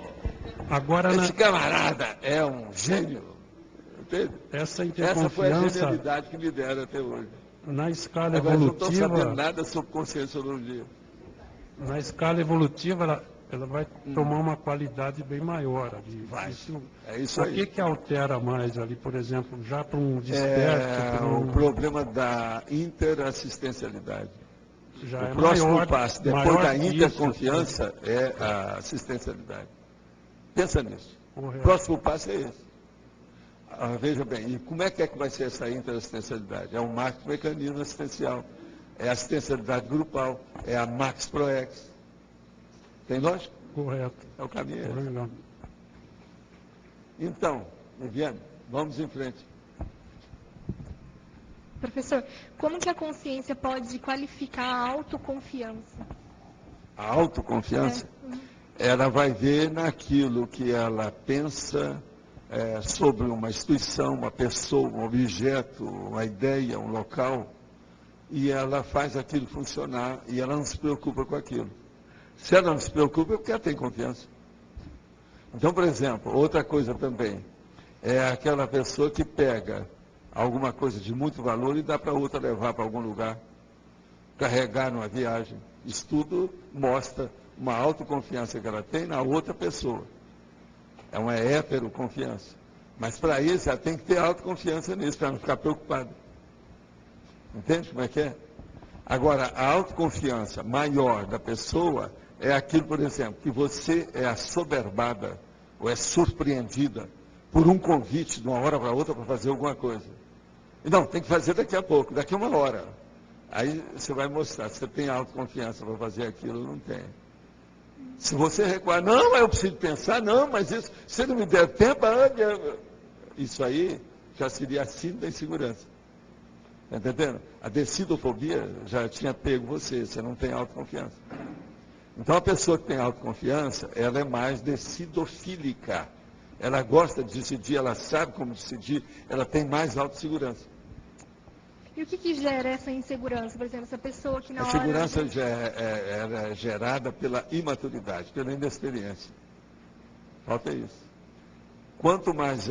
Agora, esse camarada é um gênio. Essa foi a genialidade que me deram até hoje. Na escala evolutiva... eu não estou sabendo nada sobre conscienciologia. Na escala evolutiva, ela vai tomar uma qualidade bem maior. É isso aí. O que altera mais ali, por exemplo, já para um desperto? O problema da interassistencialidade. Já o próximo passo, depois da interconfiança, é a assistencialidade. Pensa nisso. O próximo passo é esse. Veja bem, e como é que vai ser essa interassistencialidade? É um macromecanismo assistencial, é a assistencialidade grupal, é a Max Proex. Tem lógica? Correto. É o caminho. Legal. Então, Viviane, vamos em frente. Professor, como que a consciência pode qualificar a autoconfiança? A autoconfiança? Ela vai ver naquilo que ela pensa sobre uma instituição, uma pessoa, um objeto, uma ideia, um local, e ela faz aquilo funcionar e ela não se preocupa com aquilo. Se ela não se preocupa, é porque ela tem confiança. Então, por exemplo, outra coisa também, é aquela pessoa que pega alguma coisa de muito valor e dá para outra levar para algum lugar, carregar numa viagem. Isso tudo mostra uma autoconfiança que ela tem na outra pessoa. É uma heteroconfiança. Mas para isso, ela tem que ter autoconfiança nisso, para não ficar preocupada. Entende como é que é? Agora, a autoconfiança maior da pessoa é aquilo, por exemplo, que você é assoberbada ou é surpreendida por um convite de uma hora para outra para fazer alguma coisa. E não, tem que fazer daqui a pouco, daqui a uma hora. Aí você vai mostrar se você tem autoconfiança para fazer aquilo ou não tem. Se você recuar, não, eu preciso pensar, não, mas isso, se não me der tempo, isso aí já seria a síndrome da insegurança. Está entendendo? A decidofobia já tinha pego você não tem autoconfiança. Então a pessoa que tem autoconfiança, ela é mais decidofílica. Ela gosta de decidir, ela sabe como decidir, ela tem mais autossegurança. E o que gera essa insegurança? Por exemplo, essa pessoa que na A hora... segurança é gerada pela imaturidade, pela inexperiência. Falta isso. Quanto mais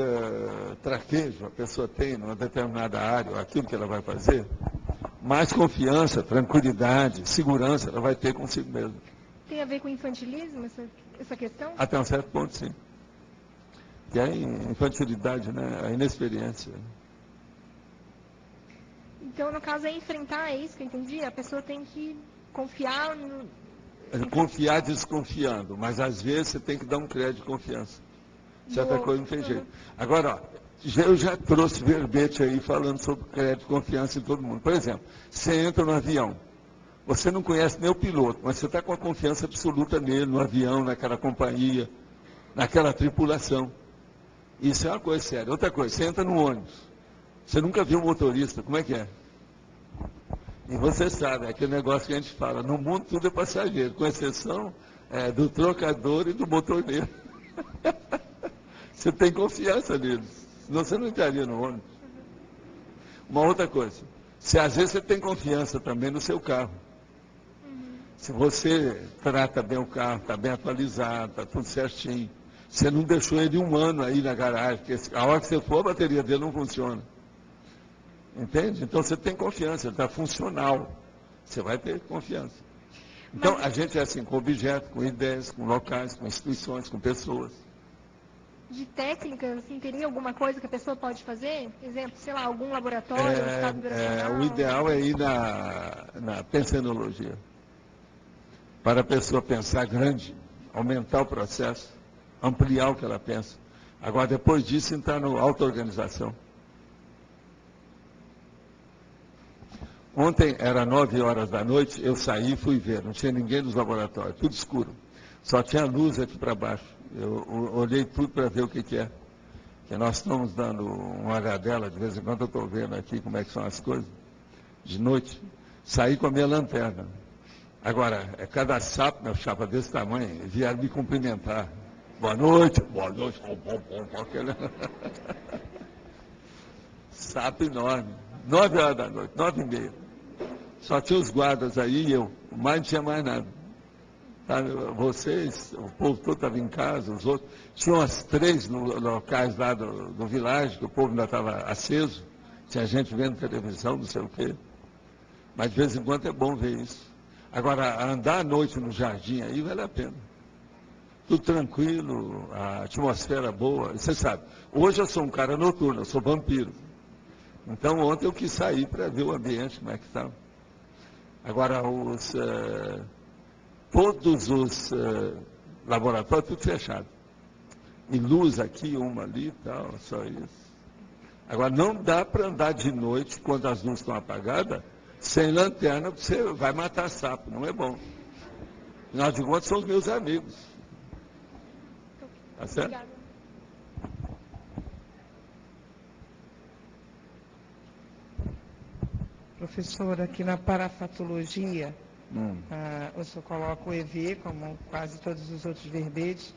traquejo a pessoa tem numa determinada área, aquilo que ela vai fazer, mais confiança, tranquilidade, segurança ela vai ter consigo mesma. Tem a ver com infantilismo, essa questão? Até um certo ponto, sim. Que é a infantilidade, né? A inexperiência. Então, no caso, é enfrentar, é isso que eu entendi? A pessoa tem que confiar no... Confiar desconfiando, mas às vezes você tem que dar um crédito de confiança. Certa coisa não tem jeito. Agora, ó, eu já trouxe verbete aí falando sobre crédito de confiança em todo mundo. Por exemplo, você entra no avião, você não conhece nem o piloto, mas você está com a confiança absoluta nele, no avião, naquela companhia, naquela tripulação. Isso é uma coisa séria. Outra coisa, você entra no ônibus, você nunca viu um motorista, como é que é? E você sabe, é aquele negócio que a gente fala, no mundo tudo é passageiro, com exceção do trocador e do motorneiro. Você tem confiança neles, senão você não entraria no ônibus. Uma outra coisa, se às vezes você tem confiança também no seu carro. Se você trata bem o carro, está bem atualizado, está tudo certinho, você não deixou ele um ano aí na garagem, porque a hora que você for, a bateria dele não funciona. Entende? Então você tem confiança, ele está funcional. Você vai ter confiança. Então a gente é assim, com objetos, com ideias, com locais, com instituições, com pessoas. De técnicas, assim, teria alguma coisa que a pessoa pode fazer? Exemplo, sei lá, algum laboratório, estado operacional? O ideal é ir na pensenologia. Para a pessoa pensar grande, aumentar o processo, ampliar o que ela pensa. Agora, depois disso, entrar na auto-organização. Ontem, era 9 horas da noite, eu saí e fui ver. Não tinha ninguém nos laboratórios, tudo escuro. Só tinha luz aqui para baixo. Eu olhei tudo para ver o que é. Que nós estamos dando uma olhadela, de vez em quando eu estou vendo aqui como é que são as coisas. De noite, saí com a minha lanterna. Agora, cada sapo, meu chapa desse tamanho, vieram me cumprimentar. Boa noite, aquele... Sapo enorme. 9 horas da noite, 9h30. Só tinha os guardas aí e eu. Mas não tinha mais nada. Vocês, o povo todo estava em casa, os outros. Tinha umas 3 locais lá do vilarejo, que o povo ainda estava aceso. Tinha gente vendo televisão, não sei o quê. Mas de vez em quando é bom ver isso. Agora, andar à noite no jardim aí vale a pena. Tudo tranquilo, a atmosfera boa. Você sabe, hoje eu sou um cara noturno, eu sou vampiro. Então ontem eu quis sair para ver o ambiente, como é que está. Agora, todos os laboratórios, tudo fechado. E luz aqui, uma ali e tal, só isso. Agora, não dá para andar de noite, quando as luzes estão apagadas, sem lanterna, porque você vai matar sapo, não é bom. Afinal de contas, são os meus amigos. Tá certo? Obrigada. Professor, aqui na parafatologia, o senhor coloca o EV, como quase todos os outros verbetes,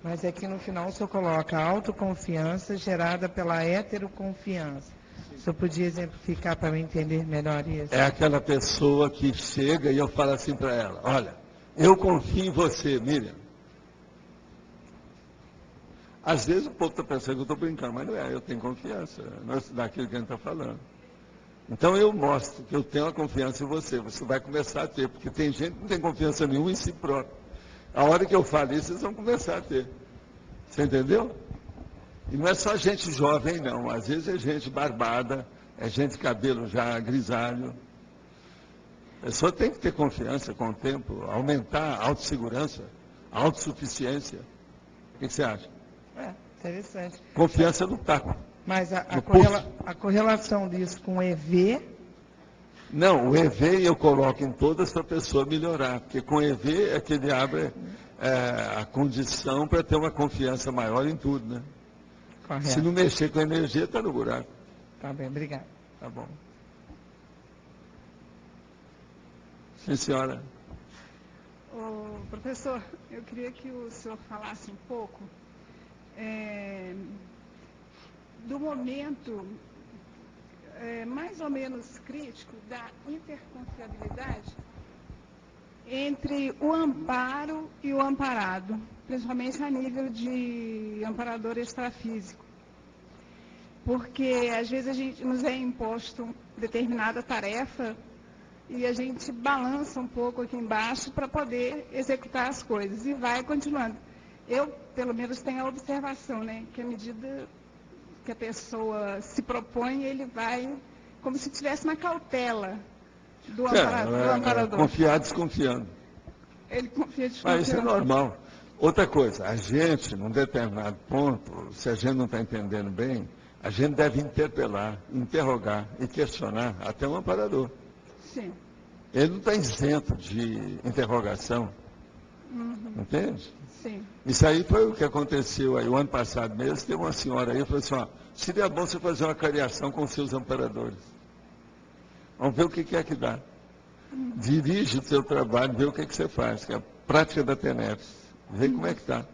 mas aqui no final o senhor coloca a autoconfiança gerada pela heteroconfiança. O senhor podia exemplificar para eu entender melhor isso? É aquela pessoa que chega e eu falo assim para ela, olha, eu confio em você, Miriam. Às vezes o povo está pensando que eu estou brincando, mas não é, eu tenho confiança naquilo que a gente está falando. Então eu mostro que eu tenho a confiança em você. Você vai começar a ter, porque tem gente que não tem confiança nenhuma em si próprio. A hora que eu falo isso, vocês vão começar a ter. Você entendeu? E não é só gente jovem, não. Às vezes é gente barbada, é gente de cabelo já grisalho. A pessoa tem que ter confiança com o tempo, aumentar a autossegurança, a autossuficiência. O que você acha? Interessante. Confiança no taco. Mas a correlação disso com o EV... Não, o EV eu coloco em todas para a pessoa melhorar, porque com o EV é que ele abre a condição para ter uma confiança maior em tudo, né? Correto. Se não mexer com a energia, está no buraco. Tá bem, obrigado. Tá bom. Sim, senhora. Ô, professor, eu queria que o senhor falasse um pouco do momento mais ou menos crítico da interconfiabilidade entre o amparo e o amparado, principalmente a nível de amparador extrafísico. Porque às vezes a gente nos é imposto determinada tarefa e a gente balança um pouco aqui embaixo para poder executar as coisas e vai continuando. Eu, pelo menos, tenho a observação, né, que à medida que a pessoa se propõe, ele vai como se tivesse uma cautela do amparador. Confiar desconfiando. Ele confia desconfiando. Mas isso é normal. Outra coisa, a gente, num determinado ponto, se a gente não está entendendo bem, a gente deve interpelar, interrogar e questionar até o amparador. Sim. Ele não está isento de interrogação. Entende? Sim. Isso aí foi o que aconteceu aí. O ano passado mesmo, teve uma senhora aí, falou assim, ó, seria bom você fazer uma cariação com seus amparadores. Vamos ver o que é que dá. Dirige o seu trabalho, vê o que você faz, que é a prática da TENEPS. Vê como é que está.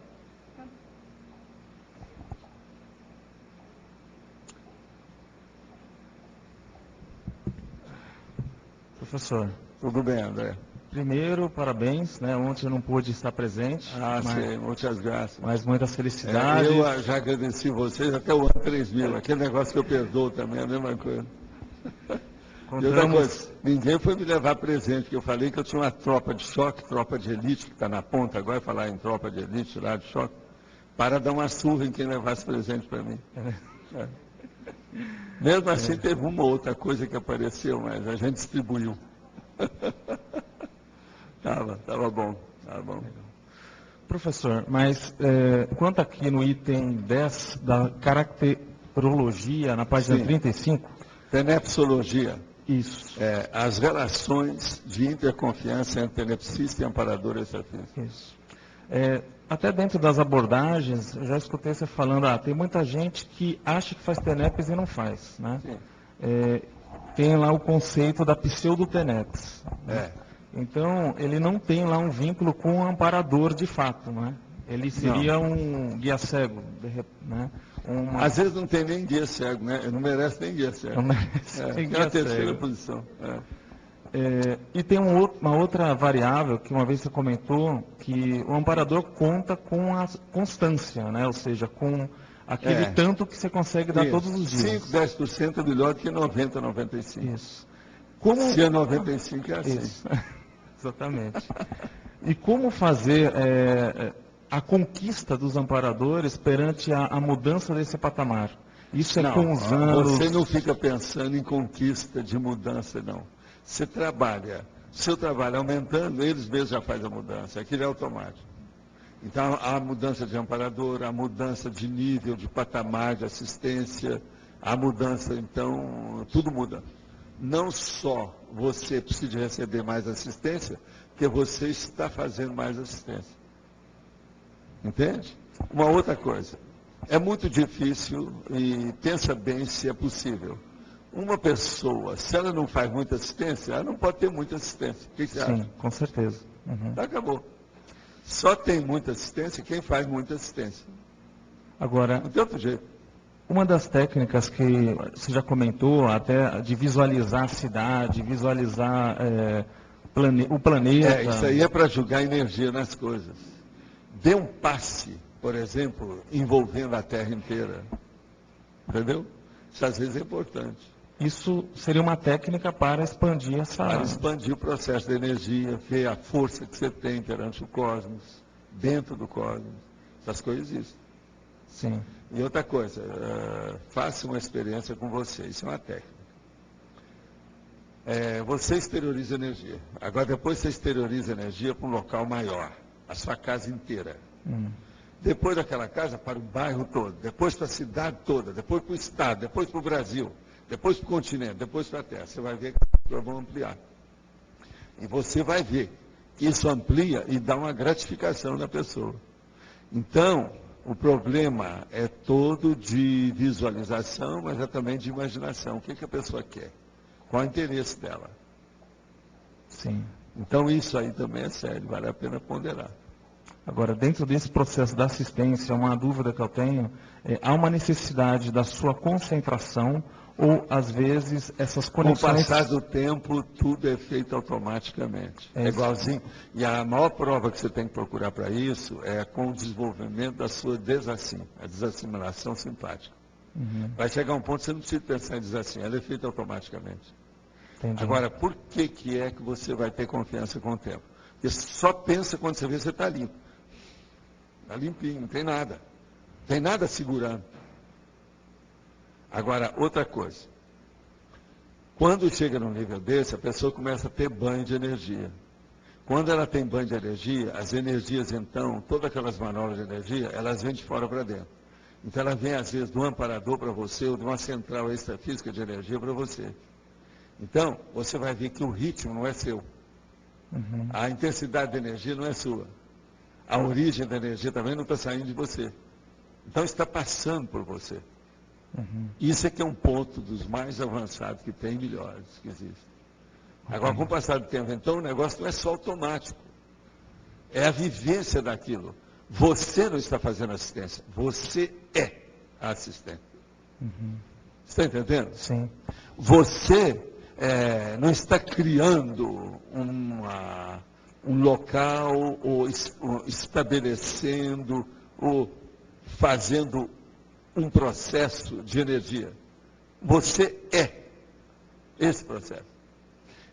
Professor. Tudo bem, André. Primeiro, parabéns, né? Ontem eu não pude estar presente. Sim, muitas graças. Mas muitas felicidades. Eu já agradeci vocês até o ano 3000. Aquele negócio que eu perdoo também é a mesma coisa. E outra coisa, ninguém foi me levar presente, porque eu falei que eu tinha uma tropa de choque, tropa de elite, que está na ponta agora, falar em tropa de elite lá de choque, para dar uma surra em quem levasse presente para mim. Mesmo assim, teve uma outra coisa que apareceu, mas a gente distribuiu. Tava bom. Professor, mas quanto aqui no item 10 da caracterologia, na página 35? Tenepsologia. Isso. As relações de interconfiança entre tenepsista e amparador extrafísico. Isso. Até dentro das abordagens, eu já escutei você falando, tem muita gente que acha que faz TENEPS e não faz, né? Tem lá o conceito da pseudo-TENEPS. Né? Então, ele não tem lá um vínculo com o amparador de fato, né? Ele seria um guia cego, né? Às vezes não tem nem guia cego, né? Não merece nem guia cego. Não merece nem guia é a terceira cego. posição. E tem uma outra variável que uma vez você comentou, que o amparador conta com a constância, né? Ou seja, com aquele tanto que você consegue dar todos os dias. 5, 10% é melhor do que 90, 95. Isso. Se é 95 é assim. Isso. Exatamente. E como fazer a conquista dos amparadores perante a mudança desse patamar? Isso com os anos... Você não fica pensando em conquista de mudança, não. Você trabalha, seu trabalho aumentando, eles mesmos já fazem a mudança, aquilo é automático. Então, a mudança de amparador, a mudança de nível, de patamar, de assistência, a mudança, então, tudo muda. Não só você precisa receber mais assistência, porque você está fazendo mais assistência. Entende? Uma outra coisa, é muito difícil, e pensa bem se é possível. Uma pessoa, se ela não faz muita assistência, ela não pode ter muita assistência. O que você acha? Sim, com certeza. Acabou. Só tem muita assistência quem faz muita assistência. Agora, não tem outro jeito. Uma das técnicas que você já comentou, até de visualizar a cidade, visualizar o planeta. Isso aí é para jogar energia nas coisas. Dê um passe, por exemplo, envolvendo a Terra inteira. Entendeu? Isso às vezes é importante. Isso seria uma técnica para expandir essa... Para expandir o processo de energia, ver a força que você tem perante o cosmos, dentro do cosmos. Essas coisas existem. Sim. E outra coisa, faça uma experiência com você. Isso é uma técnica. Você exterioriza energia. Agora, depois você exterioriza energia para um local maior. A sua casa inteira. Depois daquela casa, para o bairro todo. Depois para a cidade toda. Depois para o estado. Depois para o Brasil. Depois para o continente. Depois para a Terra. Você vai ver que as pessoas vão ampliar. E você vai ver que isso amplia e dá uma gratificação na pessoa. Então, o problema é todo de visualização, mas é também de imaginação. O que a pessoa quer? Qual o interesse dela? Sim. Então, isso aí também é sério, vale a pena ponderar. Agora, dentro desse processo da assistência, uma dúvida que eu tenho, há uma necessidade da sua concentração ou, às vezes, essas conexões... Com o passar do tempo, tudo é feito automaticamente. É igualzinho. E a maior prova que você tem que procurar para isso é com o desenvolvimento da sua a desassimilação simpática. Vai chegar um ponto que você não precisa pensar em desassimilar, ela é feita automaticamente. Entendi. Agora, por que é que você vai ter confiança com o tempo? Porque só pensa quando você vê que você está limpo. Está limpinho, não tem nada. Não tem nada segurando. Agora, outra coisa. Quando chega num nível desse, a pessoa começa a ter banho de energia. Quando ela tem banho de energia, as energias, então, todas aquelas manobras de energia, elas vêm de fora para dentro. Então, ela vem, às vezes, de um amparador para você, ou de uma central extrafísica de energia para você. Então, você vai ver que o ritmo não é seu. A intensidade da energia não é sua. A origem da energia também não está saindo de você. Então, está passando por você. Isso é que é um ponto dos mais avançados que tem, melhores que existem. Agora, com o passar do tempo, então, o negócio não é só automático. É a vivência daquilo. Você não está fazendo assistência. Você é a assistente. Você está entendendo? Sim. Você não está criando um local, ou estabelecendo, ou fazendo um processo de energia. Você é esse processo.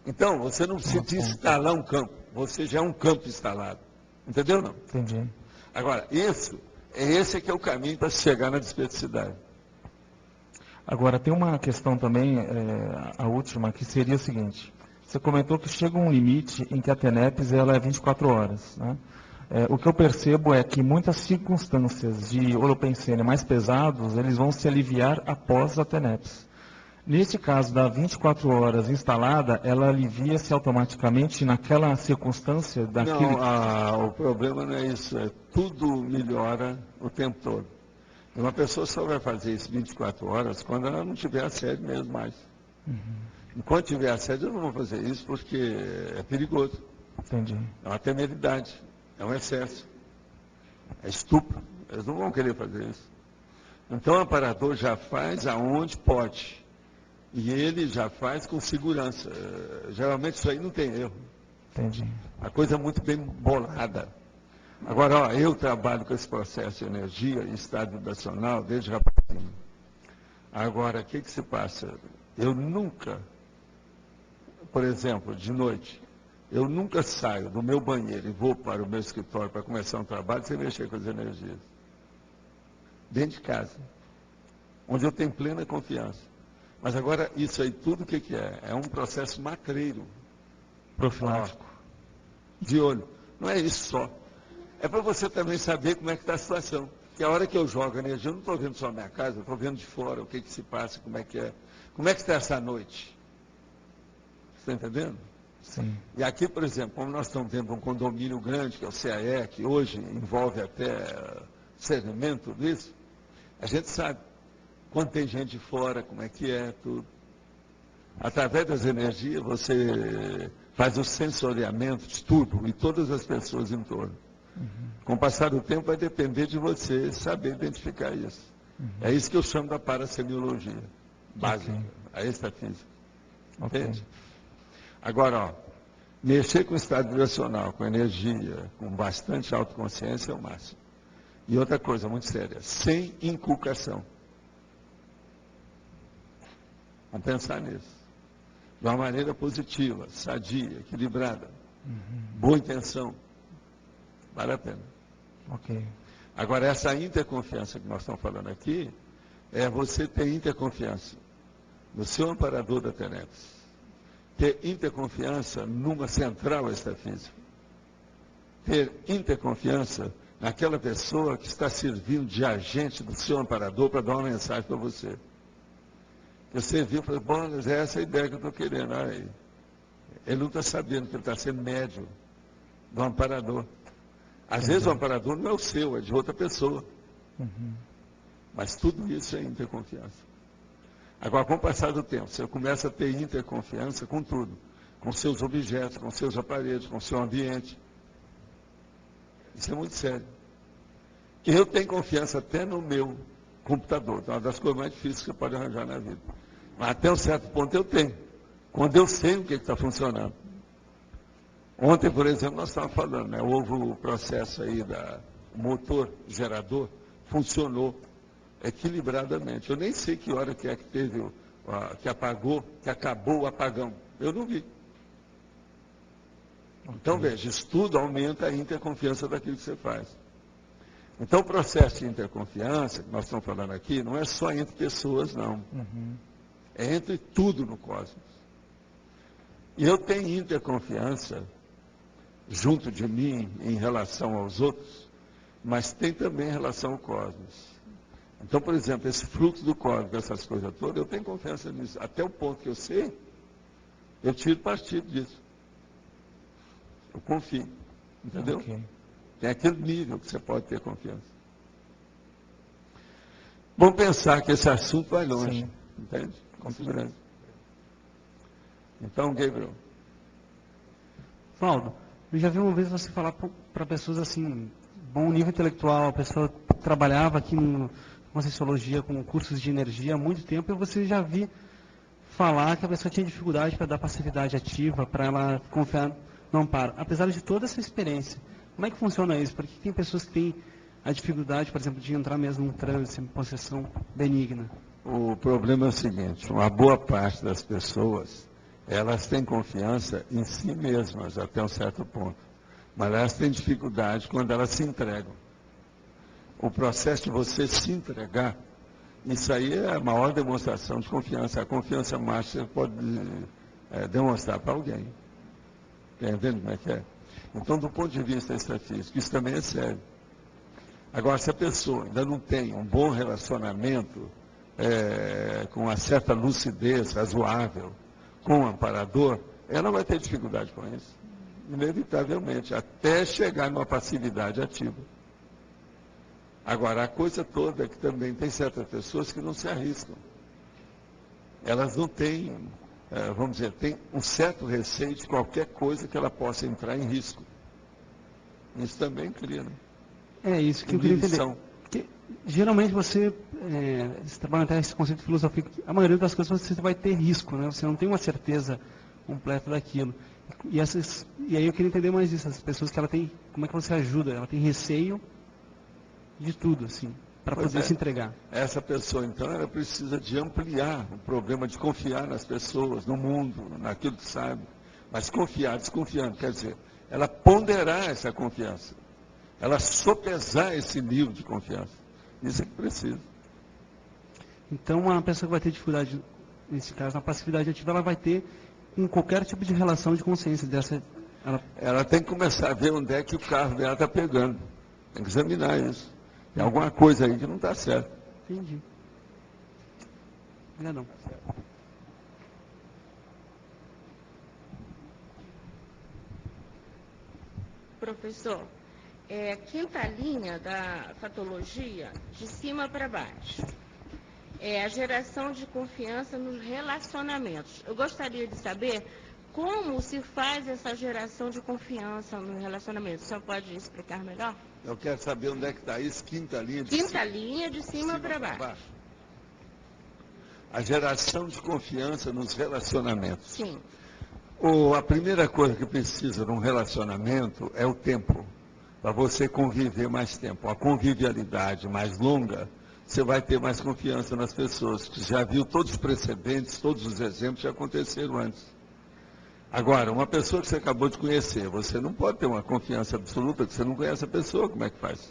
Então, você não precisa instalar um campo. Você já é um campo instalado. Entendeu, não? Entendi. Agora, esse que é o caminho para chegar na despecificidade. Agora, tem uma questão também, a última, que seria o seguinte. Você comentou que chega um limite em que a TENEPS ela é 24 horas. Né? O que eu percebo é que muitas circunstâncias de holopensene mais pesados, eles vão se aliviar após a TENEPS. Neste caso da 24 horas instalada, ela alivia-se automaticamente naquela circunstância daquele... Não, o problema não é isso. Tudo melhora o tempo todo. E uma pessoa só vai fazer isso 24 horas quando ela não tiver assédio mesmo mais. Enquanto tiver assédio, eu não vou fazer isso porque é perigoso. Entendi. É uma temeridade, é um excesso, é estupro. Eles não vão querer fazer isso. Então o amparador já faz aonde pode. E ele já faz com segurança. Geralmente isso aí não tem erro. Entendi. A coisa é muito bem bolada. Agora, eu trabalho com esse processo de energia em estado vibracional desde rapazinho. Agora, o que se passa? Eu nunca, por exemplo, de noite, eu nunca saio do meu banheiro e vou para o meu escritório para começar um trabalho sem mexer com as energias. Dentro de casa. Onde eu tenho plena confiança. Mas agora, isso aí, tudo o que é? É um processo macreiro. Profilático. De olho. Não é isso só. É para você também saber como é que está a situação. Porque a hora que eu jogo energia, eu não estou vendo só a minha casa, eu estou vendo de fora o que se passa, como é que é. Como é que está essa noite? Você está entendendo? Sim. E aqui, por exemplo, como nós estamos dentro de um condomínio grande, que é o CAE, que hoje envolve até saneamento, tudo isso, a gente sabe quando tem gente de fora, como é que é, tudo. Através das energias, você faz o sensoriamento de tudo e todas as pessoas em torno. Com o passar do tempo, vai depender de você saber identificar isso. É isso que eu chamo da parasemiologia básica, a extrafísica. Entende? Agora, ó, mexer com o estado vibracional, com energia, com bastante autoconsciência é o máximo. E outra coisa muito séria, sem inculcação. Vamos pensar nisso. De uma maneira positiva, sadia, equilibrada. Boa intenção. Vale a pena. Ok. Agora, essa interconfiança que nós estamos falando aqui, é você ter interconfiança no seu amparador da TENEPS. Ter interconfiança numa central extrafísica. Ter interconfiança naquela pessoa que está servindo de agente do seu amparador para dar uma mensagem para você. Você viu e falou, bom, é essa a ideia que eu estou querendo. Aí, ele não está sabendo que ele está sendo médium do amparador. Às vezes o amparador não é o seu, é de outra pessoa. Mas tudo isso é interconfiança. Agora, com o passar do tempo, você começa a ter interconfiança com tudo. Com seus objetos, com seus aparelhos, com seu ambiente. Isso é muito sério. Eu tenho confiança até no meu computador. É uma das coisas mais difíceis que você pode arranjar na vida. Mas até um certo ponto eu tenho. Quando eu sei o que está funcionando. Ontem, por exemplo, nós estávamos falando, né? Houve o processo aí o motor gerador funcionou equilibradamente. Eu nem sei que hora que é que teve, que apagou, que acabou o apagão. Eu não vi. Então, veja, isso tudo aumenta a interconfiança daquilo que você faz. Então, o processo de interconfiança, que nós estamos falando aqui, não é só entre pessoas, não. É entre tudo no cosmos. E eu tenho interconfiança junto de mim em relação aos outros, mas tem também em relação ao cosmos. Então, por exemplo, esse fluxo do cosmos, essas coisas todas, eu tenho confiança nisso. Até o ponto que eu sei, eu tiro partido disso. Eu confio. Entendeu? Ok. Tem aquele nível que você pode ter confiança. Vamos pensar que esse assunto vai longe. Sim. Entende? Muito grande. Então, Gabriel. Valdo, eu já vi uma vez você falar para pessoas assim, bom nível intelectual, a pessoa trabalhava aqui com Conscienciologia, com cursos de energia há muito tempo, e você já vi falar que a pessoa tinha dificuldade para dar passividade ativa, para ela confiar no amparo. Apesar de toda essa experiência, como é que funciona isso? Porque tem pessoas que têm a dificuldade, por exemplo, de entrar mesmo num trânsito, em possessão benigna. O problema é o seguinte, uma boa parte das pessoas, elas têm confiança em si mesmas até um certo ponto, mas elas têm dificuldade quando elas se entregam. O processo de você se entregar, isso aí é a maior demonstração de confiança. A confiança máxima você pode demonstrar para alguém. Está entendendo como é que é? Então, do ponto de vista extrafísico, isso também é sério. Agora, se a pessoa ainda não tem um bom relacionamento, com uma certa lucidez razoável, com o amparador, ela vai ter dificuldade com isso. Inevitavelmente, até chegar numa passividade ativa. Agora, a coisa toda é que também tem certas pessoas que não se arriscam. Elas não têm, vamos dizer, têm um certo receio de qualquer coisa que ela possa entrar em risco. Isso também cria, né? É isso que eu queria entender. Porque, geralmente você trabalha até esse conceito filosófico, a maioria das coisas você vai ter risco, né? Você não tem uma certeza completa daquilo. E aí eu queria entender mais isso, as pessoas que ela tem, como é que você ajuda? Ela tem receio de tudo, assim, para poder se entregar. Essa pessoa, então, ela precisa de ampliar o problema de confiar nas pessoas, no mundo, naquilo que sabe. Mas confiar, desconfiando, quer dizer, ela ponderar essa confiança. Ela sopesar esse nível de confiança. Isso é que precisa. Então, uma pessoa que vai ter dificuldade, nesse caso, na passividade ativa, ela vai ter com qualquer tipo de relação de consciência dessa. Ela tem que começar a ver onde é que o carro dela está pegando. Tem que examinar isso. Tem alguma coisa aí que não está certo. Entendi. Obrigadão. Professor, quinta linha da fatologia, de cima para baixo, é a geração de confiança nos relacionamentos. Eu gostaria de saber como se faz essa geração de confiança no relacionamento. O senhor pode explicar melhor? Eu quero saber onde é que está isso, quinta linha de Quinta linha de cima para baixo. A geração de confiança nos relacionamentos. Sim. A primeira coisa que precisa num relacionamento é o tempo, para você conviver mais tempo. A convivialidade mais longa você vai ter mais confiança nas pessoas, que já viu todos os precedentes, todos os exemplos que aconteceram antes. Agora, uma pessoa que você acabou de conhecer, você não pode ter uma confiança absoluta, que você não conhece a pessoa, como é que faz?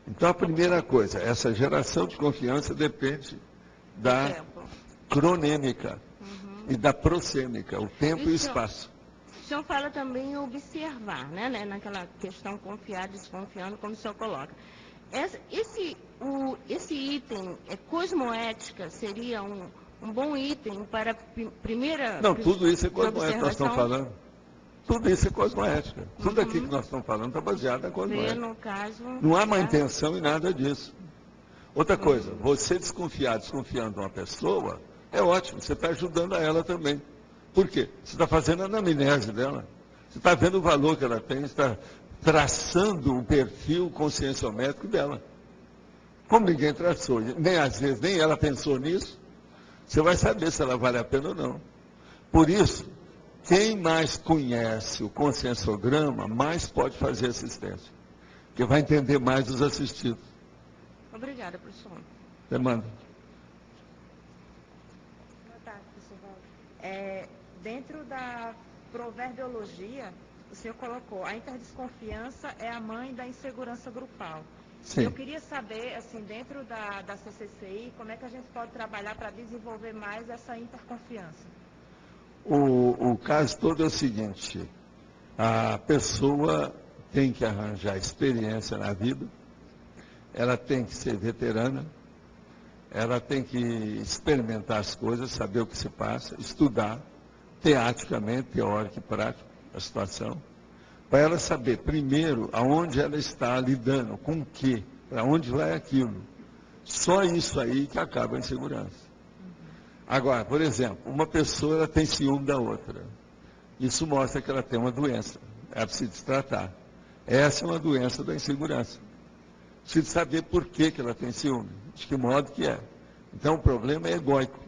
Então, a primeira coisa, essa geração de confiança depende da cronêmica e da prosêmica, o tempo e o espaço. O senhor fala também em observar, né, naquela questão confiar, desconfiando, como o senhor coloca. Esse item, cosmoética, seria um bom item para a primeira... Não, tudo isso é cosmoética que nós estamos falando. Tudo isso é cosmoética. Tudo aqui que nós estamos falando está baseado na cosmoética. No caso, não há má intenção em nada disso. Outra coisa, você desconfiando de uma pessoa, é ótimo, você está ajudando a ela também. Por quê? Você está fazendo a anamnese dela. Você está vendo o valor que ela tem, está traçando o perfil conscienciométrico dela. Como ninguém traçou, nem às vezes nem ela pensou nisso, você vai saber se ela vale a pena ou não. Por isso, quem mais conhece o conscienciograma, mais pode fazer assistência. Porque vai entender mais os assistidos. Obrigada, professor. Demanda. Boa tarde, professor Valdo. Dentro da proverbiologia, o senhor colocou, a interdesconfiança é a mãe da insegurança grupal. Sim. Eu queria saber, assim, dentro da CCCI, como é que a gente pode trabalhar para desenvolver mais essa interconfiança? O caso todo é o seguinte, a pessoa tem que arranjar experiência na vida, ela tem que ser veterana, ela tem que experimentar as coisas, saber o que se passa, estudar teatricamente, teórico e prático a situação, para ela saber, primeiro, aonde ela está lidando, com o quê, para onde vai aquilo. Só isso aí que acaba a insegurança. Agora, por exemplo, uma pessoa ela tem ciúme da outra. Isso mostra que ela tem uma doença. Ela precisa se tratar. Essa é uma doença da insegurança. Precisa saber por que ela tem ciúme, de que modo que é. Então, o problema é egóico.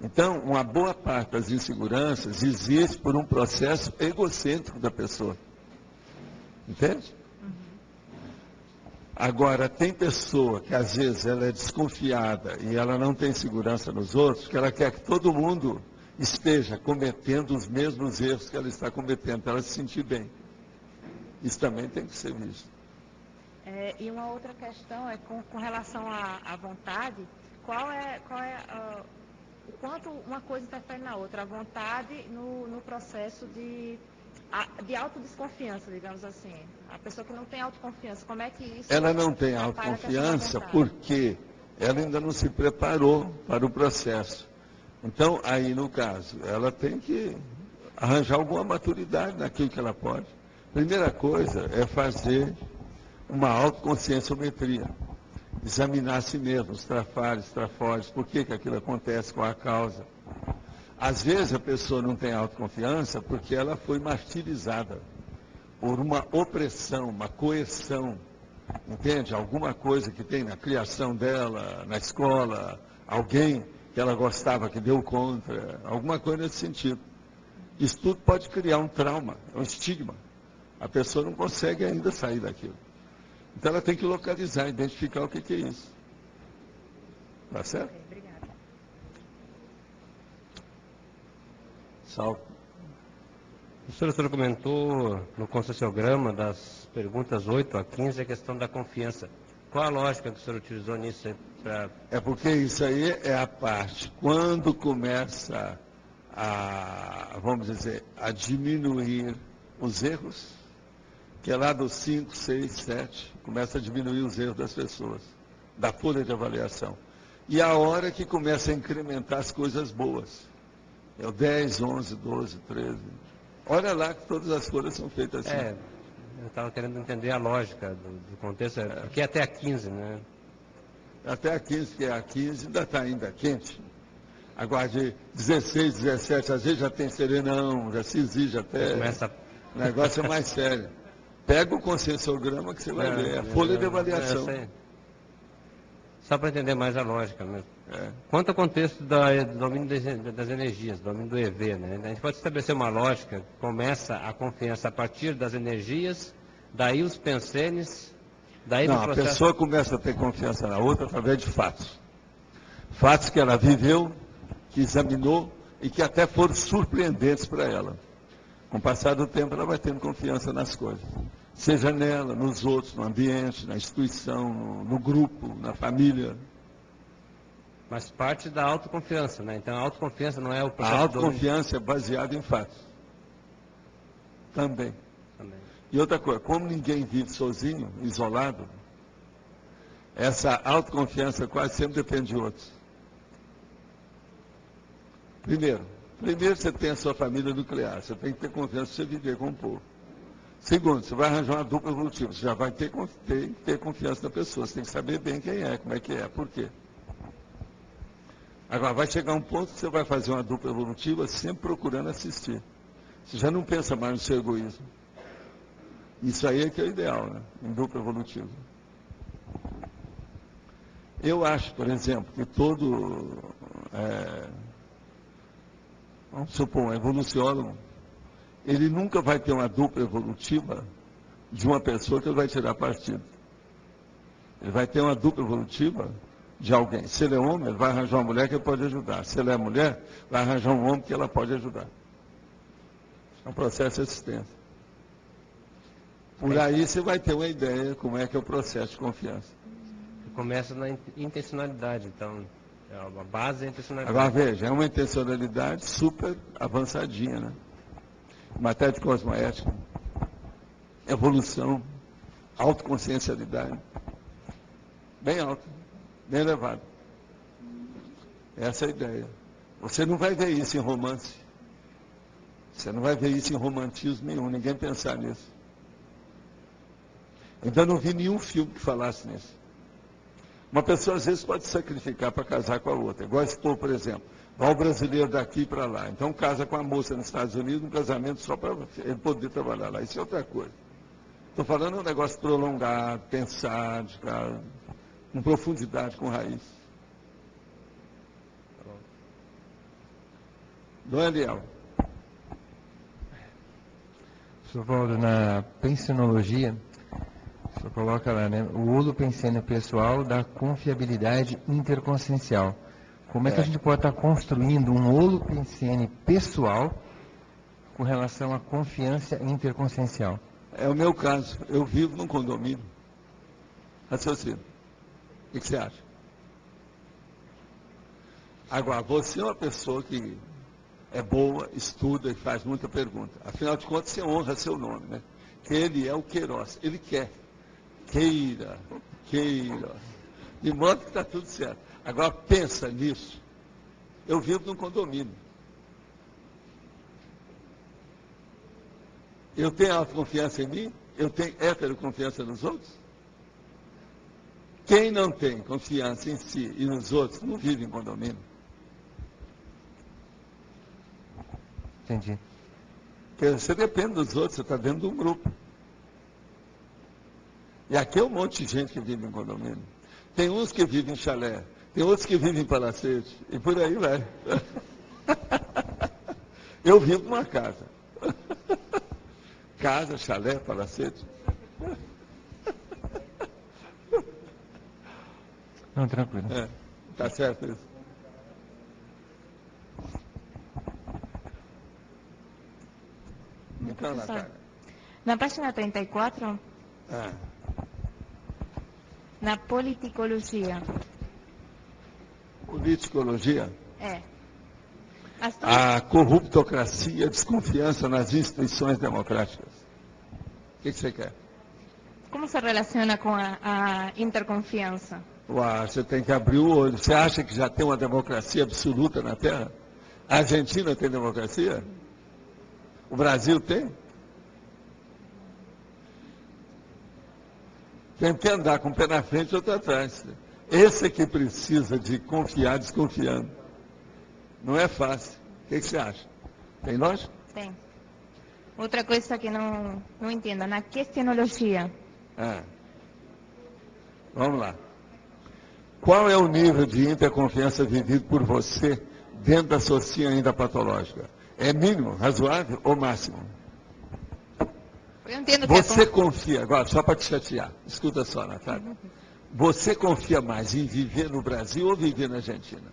Então, uma boa parte das inseguranças existe por um processo egocêntrico da pessoa. Entende? Agora, tem pessoa que às vezes ela é desconfiada e ela não tem segurança nos outros, que ela quer que todo mundo esteja cometendo os mesmos erros que ela está cometendo, para ela se sentir bem. Isso também tem que ser visto. E uma outra questão é com relação à vontade, o quanto uma coisa interfere na outra, a vontade no processo de autodesconfiança, digamos assim. A pessoa que não tem autoconfiança, como é que isso... Ela não tem autoconfiança porque ela ainda não se preparou para o processo. Então, aí no caso, ela tem que arranjar alguma maturidade naquilo que ela pode. Primeira coisa é fazer uma autoconscienciometria. Examinar a si mesmo, os trafares, trafores, por que aquilo acontece, qual a causa. Às vezes a pessoa não tem autoconfiança porque ela foi martirizada por uma opressão, uma coerção, entende? Alguma coisa que tem na criação dela, na escola, alguém que ela gostava que deu contra, alguma coisa nesse sentido. Isso tudo pode criar um trauma, um estigma. A pessoa não consegue ainda sair daquilo. Então ela tem que localizar, identificar o que é isso. Tá certo? Ok, obrigada. Salve. A senhora comentou no conscienciograma das perguntas 8 a 15 a questão da confiança. Qual a lógica que o senhor utilizou nisso? É porque isso aí é a parte, quando começa vamos dizer, a diminuir os erros, que é lá dos 5, 6, 7, começa a diminuir os erros das pessoas, da folha de avaliação. E a hora que começa a incrementar as coisas boas. É o 10, 11, 12, 13. Olha lá que todas as folhas são feitas assim. Eu estava querendo entender a lógica do contexto, porque é até a 15, né? Até a 15, porque a 15 ainda está ainda quente. Agora de 16, 17, às vezes já tem serenão, já se exige até. O negócio é mais sério. Pega o conscienciograma que você vai ver, a folha de avaliação. Só para entender mais a lógica mesmo. Quanto ao contexto do domínio das energias, do domínio do EV, né? A gente pode estabelecer uma lógica que começa a confiança a partir das energias, daí os pensenes, Daí Não, no a processo... pessoa começa a ter confiança na outra através de fatos. Fatos que ela viveu, que examinou e que até foram surpreendentes para ela. Com o passar do tempo, ela vai tendo confiança nas coisas. Seja nela, nos outros, no ambiente, na instituição, no grupo, na família. Mas parte da autoconfiança, né? Então a autoconfiança não é o A processo... autoconfiança é baseada em fatos. Também. E outra coisa, como ninguém vive sozinho, isolado, essa autoconfiança quase sempre depende de outros. Primeiro você tem a sua família nuclear, você tem que ter confiança para você viver com o povo. Segundo, você vai arranjar uma dupla evolutiva, você já vai ter confiança na pessoa, você tem que saber bem quem é, como é que é, por quê. Agora, vai chegar um ponto que você vai fazer uma dupla evolutiva sempre procurando assistir. Você já não pensa mais no seu egoísmo. Isso aí é que é o ideal, né? Em dupla evolutiva. Eu acho, por exemplo, que vamos supor, um evoluciólogo, ele nunca vai ter uma dupla evolutiva de uma pessoa que ele vai tirar partido. Ele vai ter uma dupla evolutiva de alguém. Se ele é homem, ele vai arranjar uma mulher que ele pode ajudar. Se ele é mulher, vai arranjar um homem que ela pode ajudar. É um processo de assistência. Por aí você vai ter uma ideia como é que é o processo de confiança. Começa na intencionalidade, então, a base é a intencionalidade. Agora veja, é uma intencionalidade super avançadinha, né? Matéria de cosmoética, evolução, autoconsciencialidade, bem alto, bem elevado. Essa é a ideia. Você não vai ver isso em romance. Você não vai ver isso em romantismo nenhum, ninguém pensar nisso. Ainda não vi nenhum filme que falasse nisso. Uma pessoa às vezes pode se sacrificar para casar com a outra. Igual esse povo, por exemplo, vai o brasileiro daqui para lá. Então casa com a moça nos Estados Unidos, um casamento só para ele poder trabalhar lá. Isso é outra coisa. Estou falando um negócio prolongado, pensado, com profundidade, com raiz. Dom Eliel. Professor Valdo, na pensionologia, o senhor coloca lá, né? O holopensene pessoal da confiabilidade interconsciencial. Como é que a gente pode estar construindo um holopensene pessoal com relação à confiança interconsciencial? É o meu caso. Eu vivo num condomínio. Raciocínio. O que você acha? Agora, você é uma pessoa que é boa, estuda e faz muita pergunta. Afinal de contas, você honra seu nome, né? Que ele é o Queiroz. Ele quer. Queira. De modo que está tudo certo. Agora, pensa nisso. Eu vivo num condomínio. Eu tenho autoconfiança em mim? Eu tenho heteroconfiança nos outros? Quem não tem confiança em si e nos outros, não vive em condomínio. Entendi. Porque você depende dos outros, você está dentro de um grupo. E aqui é um monte de gente que vive em condomínio. Tem uns que vivem em chalé, tem outros que vivem em palacete, e por aí vai. Eu vivo numa casa. Casa, chalé, palacete. Não, tranquilo. Tá certo isso. Então, lá, cara. Na página 34, na politicologia. Politicologia? É. A corruptocracia, a desconfiança nas instituições democráticas. O que você quer? Como se relaciona com a interconfiança? Você tem que abrir o olho. Você acha que já tem uma democracia absoluta na Terra? A Argentina tem democracia? O Brasil tem? Tem que andar com o pé na frente e outro atrás. Esse é que precisa de confiar desconfiando. Não é fácil. O que você acha? Tem lógica? Tem. Outra coisa que não entendo, na questionologia. Vamos lá. Qual é o nível de interconfiança vivido por você dentro da socia ainda patológica? É mínimo, razoável ou máximo? Eu entendo que Você confia, agora, só para te chatear, escuta só, Natália. Você confia mais em viver no Brasil ou viver na Argentina?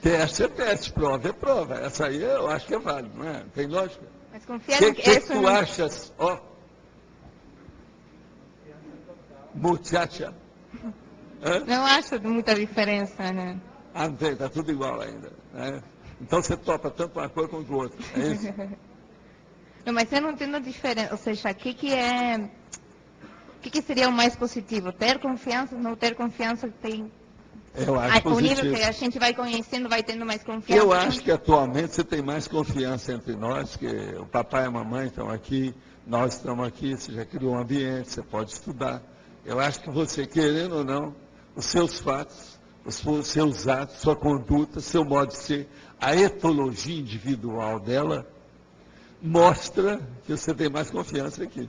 Teste é teste, prova é prova. Essa aí eu acho que é válido, não é? Tem lógica? Mas confia no que tu achas? Ó. Muchacha. Não acho muita diferença, né? Não tem, está tudo igual ainda. Né? Então você topa tanto uma coisa quanto outra. É isso? Não, mas eu não entendo a diferença. Ou seja, o que seria o mais positivo? Ter confiança, não ter confiança, tem. Eu acho positivo. O nível que a gente vai conhecendo, vai tendo mais confiança. Eu acho que atualmente você tem mais confiança entre nós, que o papai e a mamãe estão aqui, nós estamos aqui, você já criou um ambiente, você pode estudar. Eu acho que você, querendo ou não, os seus fatos, os seus atos, sua conduta, seu modo de ser, a etologia individual dela, mostra que você tem mais confiança aqui.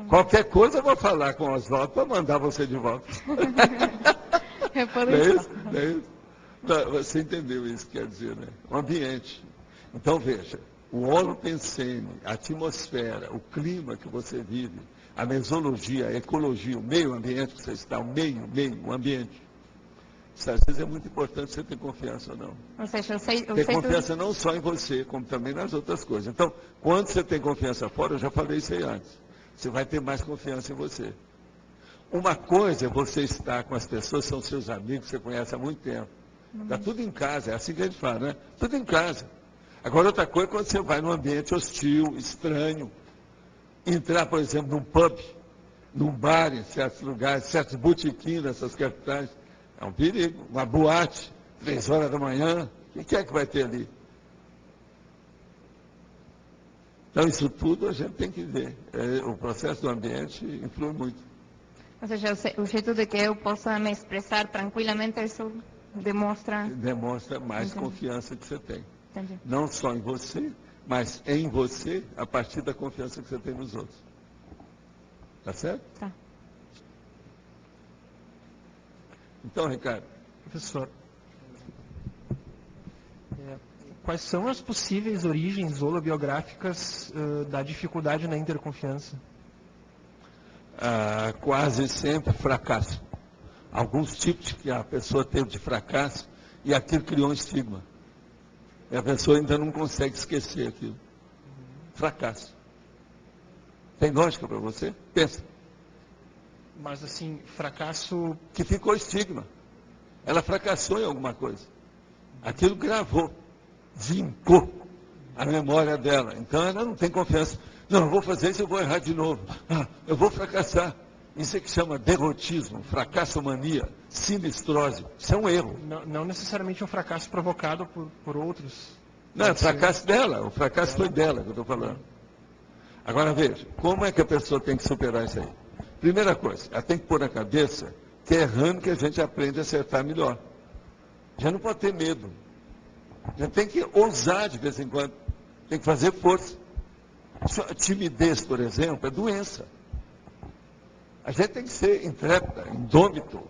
Qualquer coisa eu vou falar com o Oswaldo para mandar você de volta. É por isso? É isso? Não, você entendeu isso que quer dizer, né? O ambiente. Então, veja, o holopensene, a atmosfera, o clima que você vive, a mesologia, a ecologia, o meio ambiente que você está, o ambiente. Isso, às vezes é muito importante você ter confiança ou não. Ou seja, ter confiança não só em você, como também nas outras coisas. Então, quando você tem confiança fora, eu já falei isso aí antes, você vai ter mais confiança em você. Uma coisa é você estar com as pessoas, são seus amigos, você conhece há muito tempo. Está tudo em casa, é assim que a gente fala, né? Tudo em casa. Agora, outra coisa é quando você vai num ambiente hostil, estranho, entrar, por exemplo, num pub, num bar, em certos lugares, certos botequins nessas capitais, é um perigo. Uma boate, 3 horas da manhã, o que é que vai ter ali? Então, isso tudo a gente tem que ver. O processo do ambiente influi muito. Ou seja, o jeito de que eu possa me expressar tranquilamente, isso demonstra... Demonstra mais Entendi. Confiança que você tem. Entendi. Não só em você, mas em você, a partir da confiança que você tem nos outros. Tá certo? Tá. Então, Ricardo. Professor, quais são as possíveis origens holobiográficas da dificuldade na interconfiança? Quase sempre fracasso. Alguns tipos que a pessoa teve de fracasso e aquilo criou um estigma. E a pessoa ainda não consegue esquecer aquilo. Fracasso. Tem lógica para você? Pensa. Mas assim, fracasso... Que ficou estigma. Ela fracassou em alguma coisa. Aquilo gravou, vincou a memória dela. Então ela não tem confiança. Não, eu vou fazer isso, eu vou errar de novo. Eu vou fracassar. Isso é que chama derrotismo, fracassomania, sinistrose. Isso é um erro. Não necessariamente um fracasso provocado por outros. Não, é o fracasso dela. O fracasso foi dela que eu estou falando. Agora veja, como é que a pessoa tem que superar isso aí? Primeira coisa, ela tem que pôr na cabeça que é errando que a gente aprende a acertar melhor. Já não pode ter medo. Já tem que ousar de vez em quando. Tem que fazer força. Timidez, por exemplo, é doença. A gente tem que ser intrépida, indômito.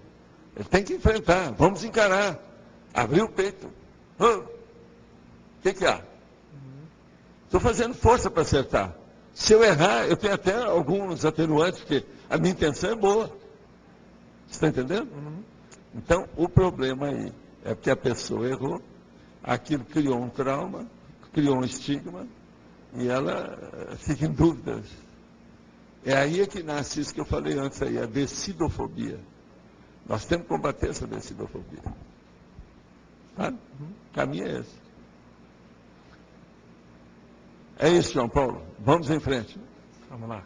Ele tem que enfrentar. Vamos encarar. Abrir o peito. O que há? Estou fazendo força para acertar. Se eu errar, eu tenho até alguns atenuantes, porque a minha intenção é boa. Você está entendendo? Então, o problema aí é porque a pessoa errou, aquilo criou um trauma, criou um estigma, e ela fica em dúvidas. É aí que nasce isso que eu falei antes aí, a decidofobia. Nós temos que combater essa decidofobia. Tá? O caminho é esse. É isso, João Paulo. Vamos em frente. Vamos lá.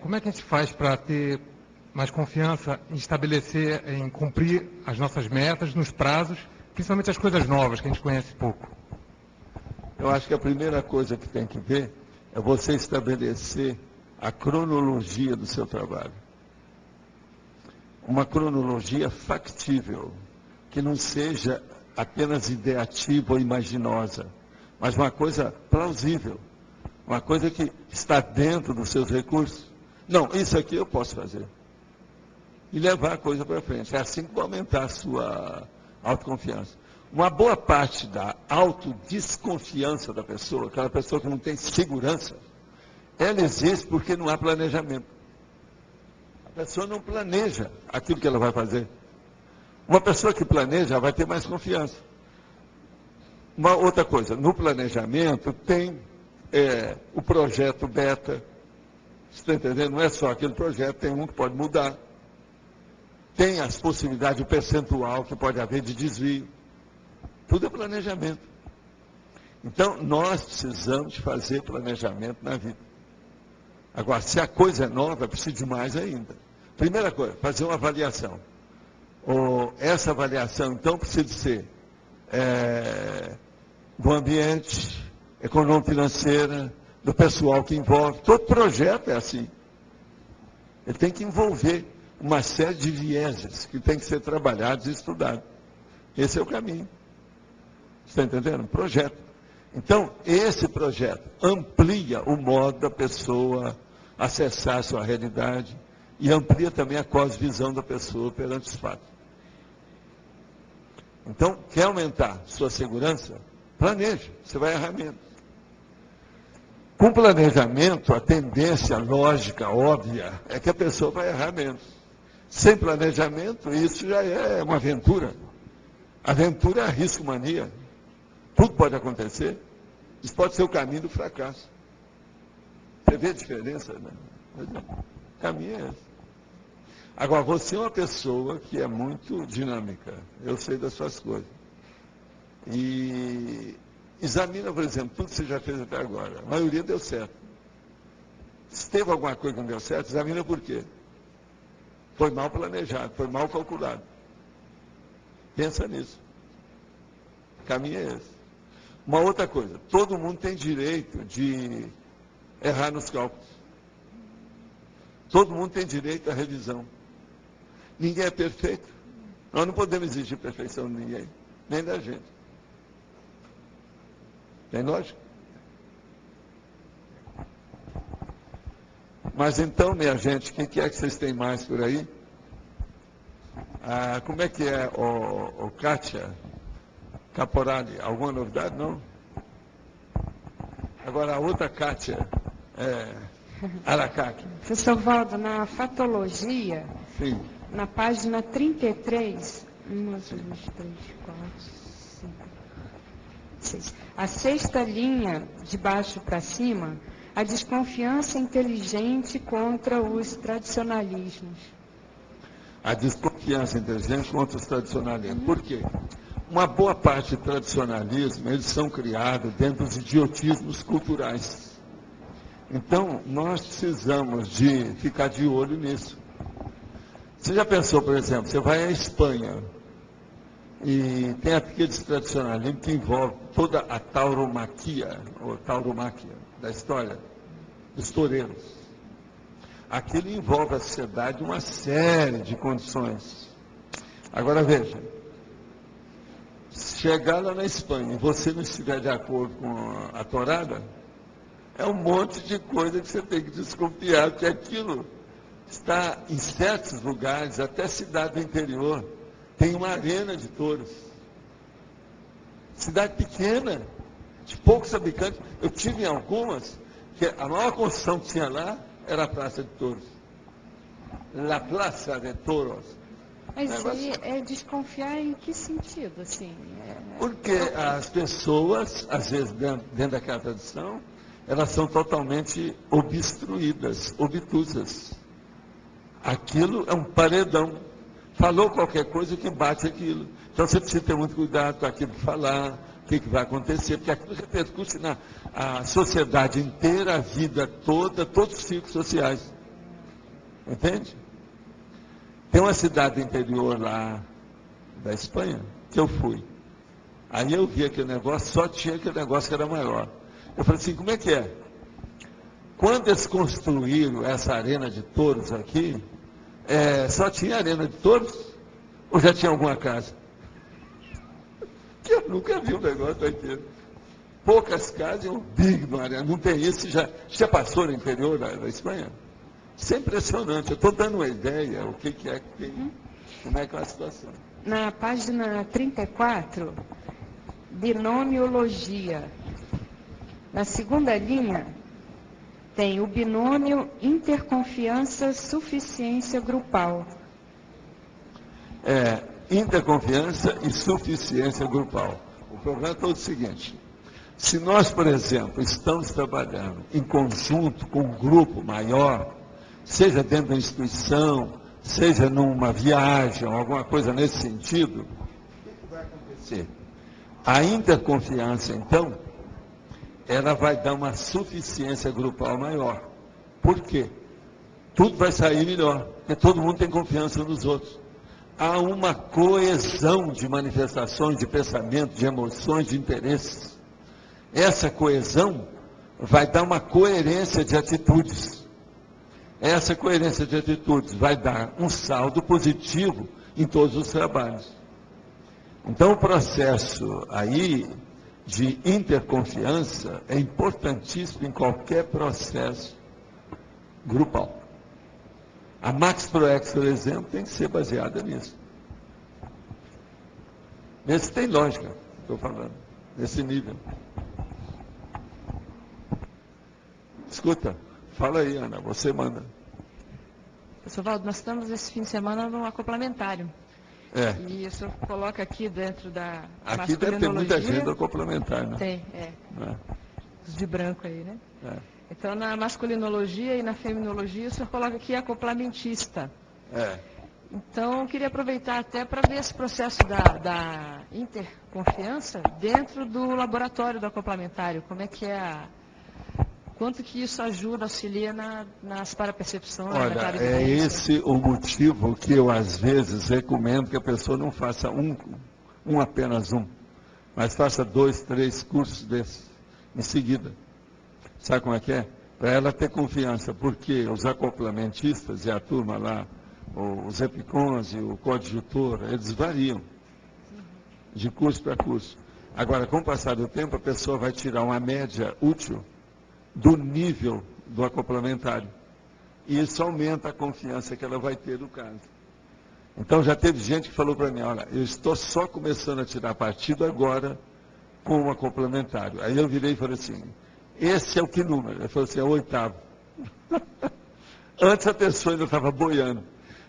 Como é que a gente faz para ter mais confiança em estabelecer, em cumprir as nossas metas nos prazos, principalmente as coisas novas que a gente conhece pouco? Eu acho que a primeira coisa que tem que ver é você estabelecer a cronologia do seu trabalho. Uma cronologia factível, que não seja apenas ideativa ou imaginosa, mas uma coisa plausível, uma coisa que está dentro dos seus recursos. Não, isso aqui eu posso fazer. E levar a coisa para frente. É assim que vai aumentar a sua autoconfiança. Uma boa parte da autodesconfiança da pessoa, aquela pessoa que não tem segurança, ela existe porque não há planejamento. A pessoa não planeja aquilo que ela vai fazer. Uma pessoa que planeja vai ter mais confiança. Uma outra coisa, no planejamento tem o projeto beta. Você está entendendo? Não é só aquele projeto, tem um que pode mudar. Tem as possibilidades, o percentual que pode haver de desvio. Tudo é planejamento. Então, nós precisamos fazer planejamento na vida. Agora, se a coisa é nova, precisa de mais ainda. Primeira coisa, fazer uma avaliação. Essa avaliação, então, precisa ser do ambiente, econômico-financeira, do pessoal que envolve. Todo projeto é assim. Ele tem que envolver uma série de vieses que tem que ser trabalhados e estudados. Esse é o caminho. Você está entendendo? Projeto. Então, esse projeto amplia o modo da pessoa acessar a sua realidade e amplia também a cosvisão da pessoa perante os fatos. Então, quer aumentar sua segurança? Planeje, você vai errar menos. Com planejamento, a tendência lógica, óbvia, é que a pessoa vai errar menos. Sem planejamento, isso já é uma aventura. Aventura é risco mania. Tudo pode acontecer. Isso pode ser o caminho do fracasso. Você vê a diferença, né? O caminho é esse. Agora, você é uma pessoa que é muito dinâmica. Eu sei das suas coisas. E examina, por exemplo, tudo que você já fez até agora. A maioria deu certo. Se teve alguma coisa que não deu certo, examina por quê. Foi mal planejado, foi mal calculado. Pensa nisso. O caminho é esse. Uma outra coisa, todo mundo tem direito de errar nos cálculos. Todo mundo tem direito à revisão. Ninguém é perfeito. Nós não podemos exigir perfeição de ninguém, nem da gente. Tem lógica? Mas então, minha gente, o que é que vocês têm mais por aí? Como é que é, o Kátia Caporali? Alguma novidade? Não? Agora, a outra Kátia, Aracaki. Professor Valdo, na fatologia, sim, na página 33, 1, 2, 3, 4, 5, 6. A sexta linha, de baixo para cima, a desconfiança inteligente contra os tradicionalismos. A desconfiança inteligente contra os tradicionalismos. Por quê? Uma boa parte do tradicionalismo, eles são criados dentro dos idiotismos culturais. Então, nós precisamos de ficar de olho nisso. Você já pensou, por exemplo, você vai à Espanha e tem aqueles tradicionalismos que envolve toda a tauromaquia, ou tauromáquia da história, dos toureiros. Aquilo envolve a sociedade uma série de condições. Agora veja, chegar lá na Espanha e você não estiver de acordo com a tourada, é um monte de coisa que você tem que desconfiar, porque aquilo está em certos lugares, até cidade do interior, tem uma arena de touros. Cidade pequena, de poucos habitantes. Eu tive em algumas, que a maior construção que tinha lá era a Praça de Touros. La Plaza de Toros. Mas é desconfiar em que sentido, assim? Porque as pessoas, às vezes, dentro daquela tradição, elas são totalmente obstruídas, obtusas. Aquilo é um paredão. Falou qualquer coisa que bate aquilo. Então você precisa ter muito cuidado com aquilo que falar, o que vai acontecer, porque aquilo repercute na sociedade inteira, a vida toda, todos os ciclos sociais. Entende? Tem uma cidade do interior lá da Espanha, que eu fui. Aí eu vi aquele negócio, só tinha aquele negócio que era maior. Eu falei assim, como é que é? Quando eles construíram essa arena de touros aqui, só tinha arena de touros? Ou já tinha alguma casa? Que eu nunca vi um negócio daquele. Poucas casas e um big no arena. Não tem isso, já passou no interior da Espanha? Isso é impressionante. Eu estou dando uma ideia, o que é que tem, como é que é a situação. Na página 34, binomiologia. Na segunda linha, tem o binômio interconfiança-suficiência grupal. Interconfiança e suficiência grupal. O problema é todo o seguinte: se nós, por exemplo, estamos trabalhando em conjunto com um grupo maior, seja dentro da instituição, seja numa viagem, alguma coisa nesse sentido, o que vai acontecer? A interconfiança, então, ela vai dar uma suficiência grupal maior. Por quê? Tudo vai sair melhor, porque todo mundo tem confiança nos outros. Há uma coesão de manifestações, de pensamento, de emoções, de interesses. Essa coesão vai dar uma coerência de atitudes. Essa coerência de atitudes vai dar um saldo positivo em todos os trabalhos. Então, o processo aí de interconfiança é importantíssimo em qualquer processo grupal. A Max ProEx, por exemplo, tem que ser baseada nisso. Nesse tem lógica, estou falando, nesse nível. Escuta, fala aí, Ana, você manda. Professor Valdo, nós estamos esse fim de semana no acoplamentário. E o senhor coloca aqui dentro da aqui deve ter muita agenda complementar, né? Tem, Os de branco aí, né? Então, na masculinologia e na feminologia, o senhor coloca aqui acoplamentista. Então, eu queria aproveitar até para ver esse processo da interconfiança dentro do laboratório do acoplamentário. Como é que é quanto que isso ajuda, auxilia nas parapercepções? Olha, é esse o motivo que eu, às vezes, recomendo que a pessoa não faça apenas um, mas faça 2, 3 cursos desses, em seguida. Sabe como é que é? Para ela ter confiança, porque os acoplamentistas e a turma lá, os epicons e o coadjutor, eles variam de curso para curso. Agora, com o passar do tempo, a pessoa vai tirar uma média útil do nível do acoplamentário. E isso aumenta a confiança que ela vai ter no caso. Então, já teve gente que falou para mim, olha, eu estou só começando a tirar partido agora com o acoplamentário. Aí eu virei e falei assim, esse é o que número? Ele falou assim, é o 8º. Antes a pessoa ainda estava boiando.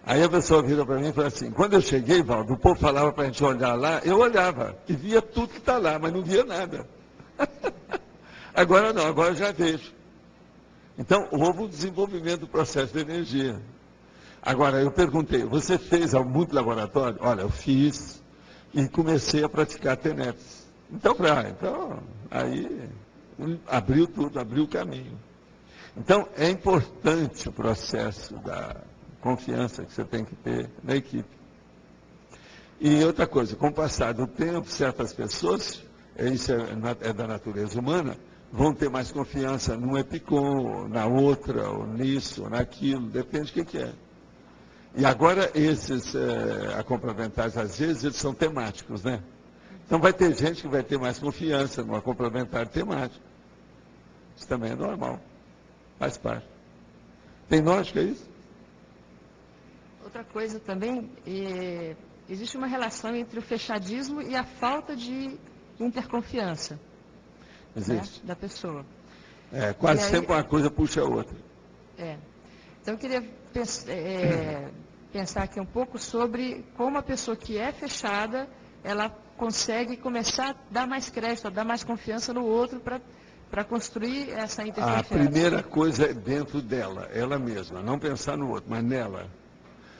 Aí a pessoa vira para mim e falou assim, quando eu cheguei, Valdo, o povo falava para a gente olhar lá, eu olhava e via tudo que está lá, mas não via nada. Agora não, agora eu já vejo. Então, houve um desenvolvimento do processo de energia. Agora, eu perguntei, você fez muito laboratório? Olha, eu fiz e comecei a praticar TENEPS. Então, aí abriu tudo, abriu o caminho. Então, é importante o processo da confiança que você tem que ter na equipe. E outra coisa, com o passar do tempo, certas pessoas, isso é da natureza humana, vão ter mais confiança num epicom, ou na outra, ou nisso, ou naquilo, depende do que é. E agora, esses acomplementares, às vezes, eles são temáticos, né? Então, vai ter gente que vai ter mais confiança numa complementar temática. Isso também é normal, faz parte. Tem lógica isso? Outra coisa também, existe uma relação entre o fechadismo e a falta de interconfiança. Existe. Da pessoa. Quase sempre uma coisa puxa a outra. Então, eu queria pensar aqui um pouco sobre como a pessoa que é fechada, ela consegue começar a dar mais crédito, a dar mais confiança no outro para construir essa interconfiança. A primeira coisa é dentro dela, ela mesma, não pensar no outro, mas nela.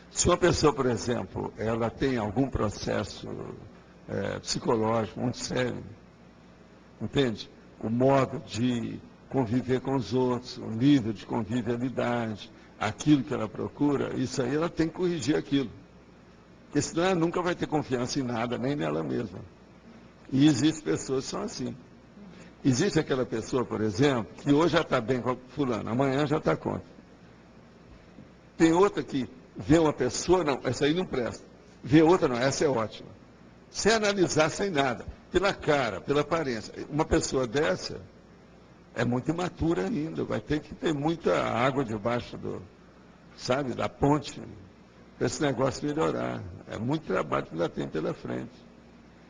Se uma pessoa, por exemplo, ela tem algum processo psicológico muito sério, entende? O modo de conviver com os outros, o nível de convivialidade, aquilo que ela procura, isso aí ela tem que corrigir aquilo. Porque senão ela nunca vai ter confiança em nada, nem nela mesma. E existem pessoas que são assim. Existe aquela pessoa, por exemplo, que hoje já está bem com a fulana, amanhã já está contra. Tem outra que vê uma pessoa, não, essa aí não presta. Vê outra, não, essa é ótima. Sem analisar, sem nada. Pela cara, pela aparência. Uma pessoa dessa é muito imatura ainda, vai ter que ter muita água debaixo da ponte, para esse negócio melhorar. É muito trabalho que ainda tem pela frente.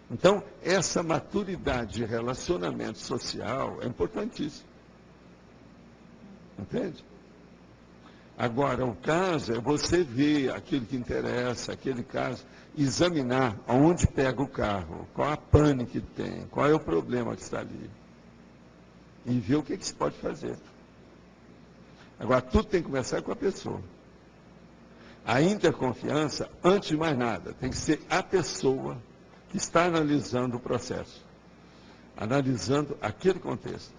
Então, essa maturidade de relacionamento social é importantíssima. Entende? Agora, o caso é você ver aquilo que interessa, aquele caso, examinar aonde pega o carro, qual a pane que tem, qual é o problema que está ali. E ver o que se pode fazer. Agora, tudo tem que começar com a pessoa. A interconfiança, antes de mais nada, tem que ser a pessoa que está analisando o processo. Analisando aquele contexto.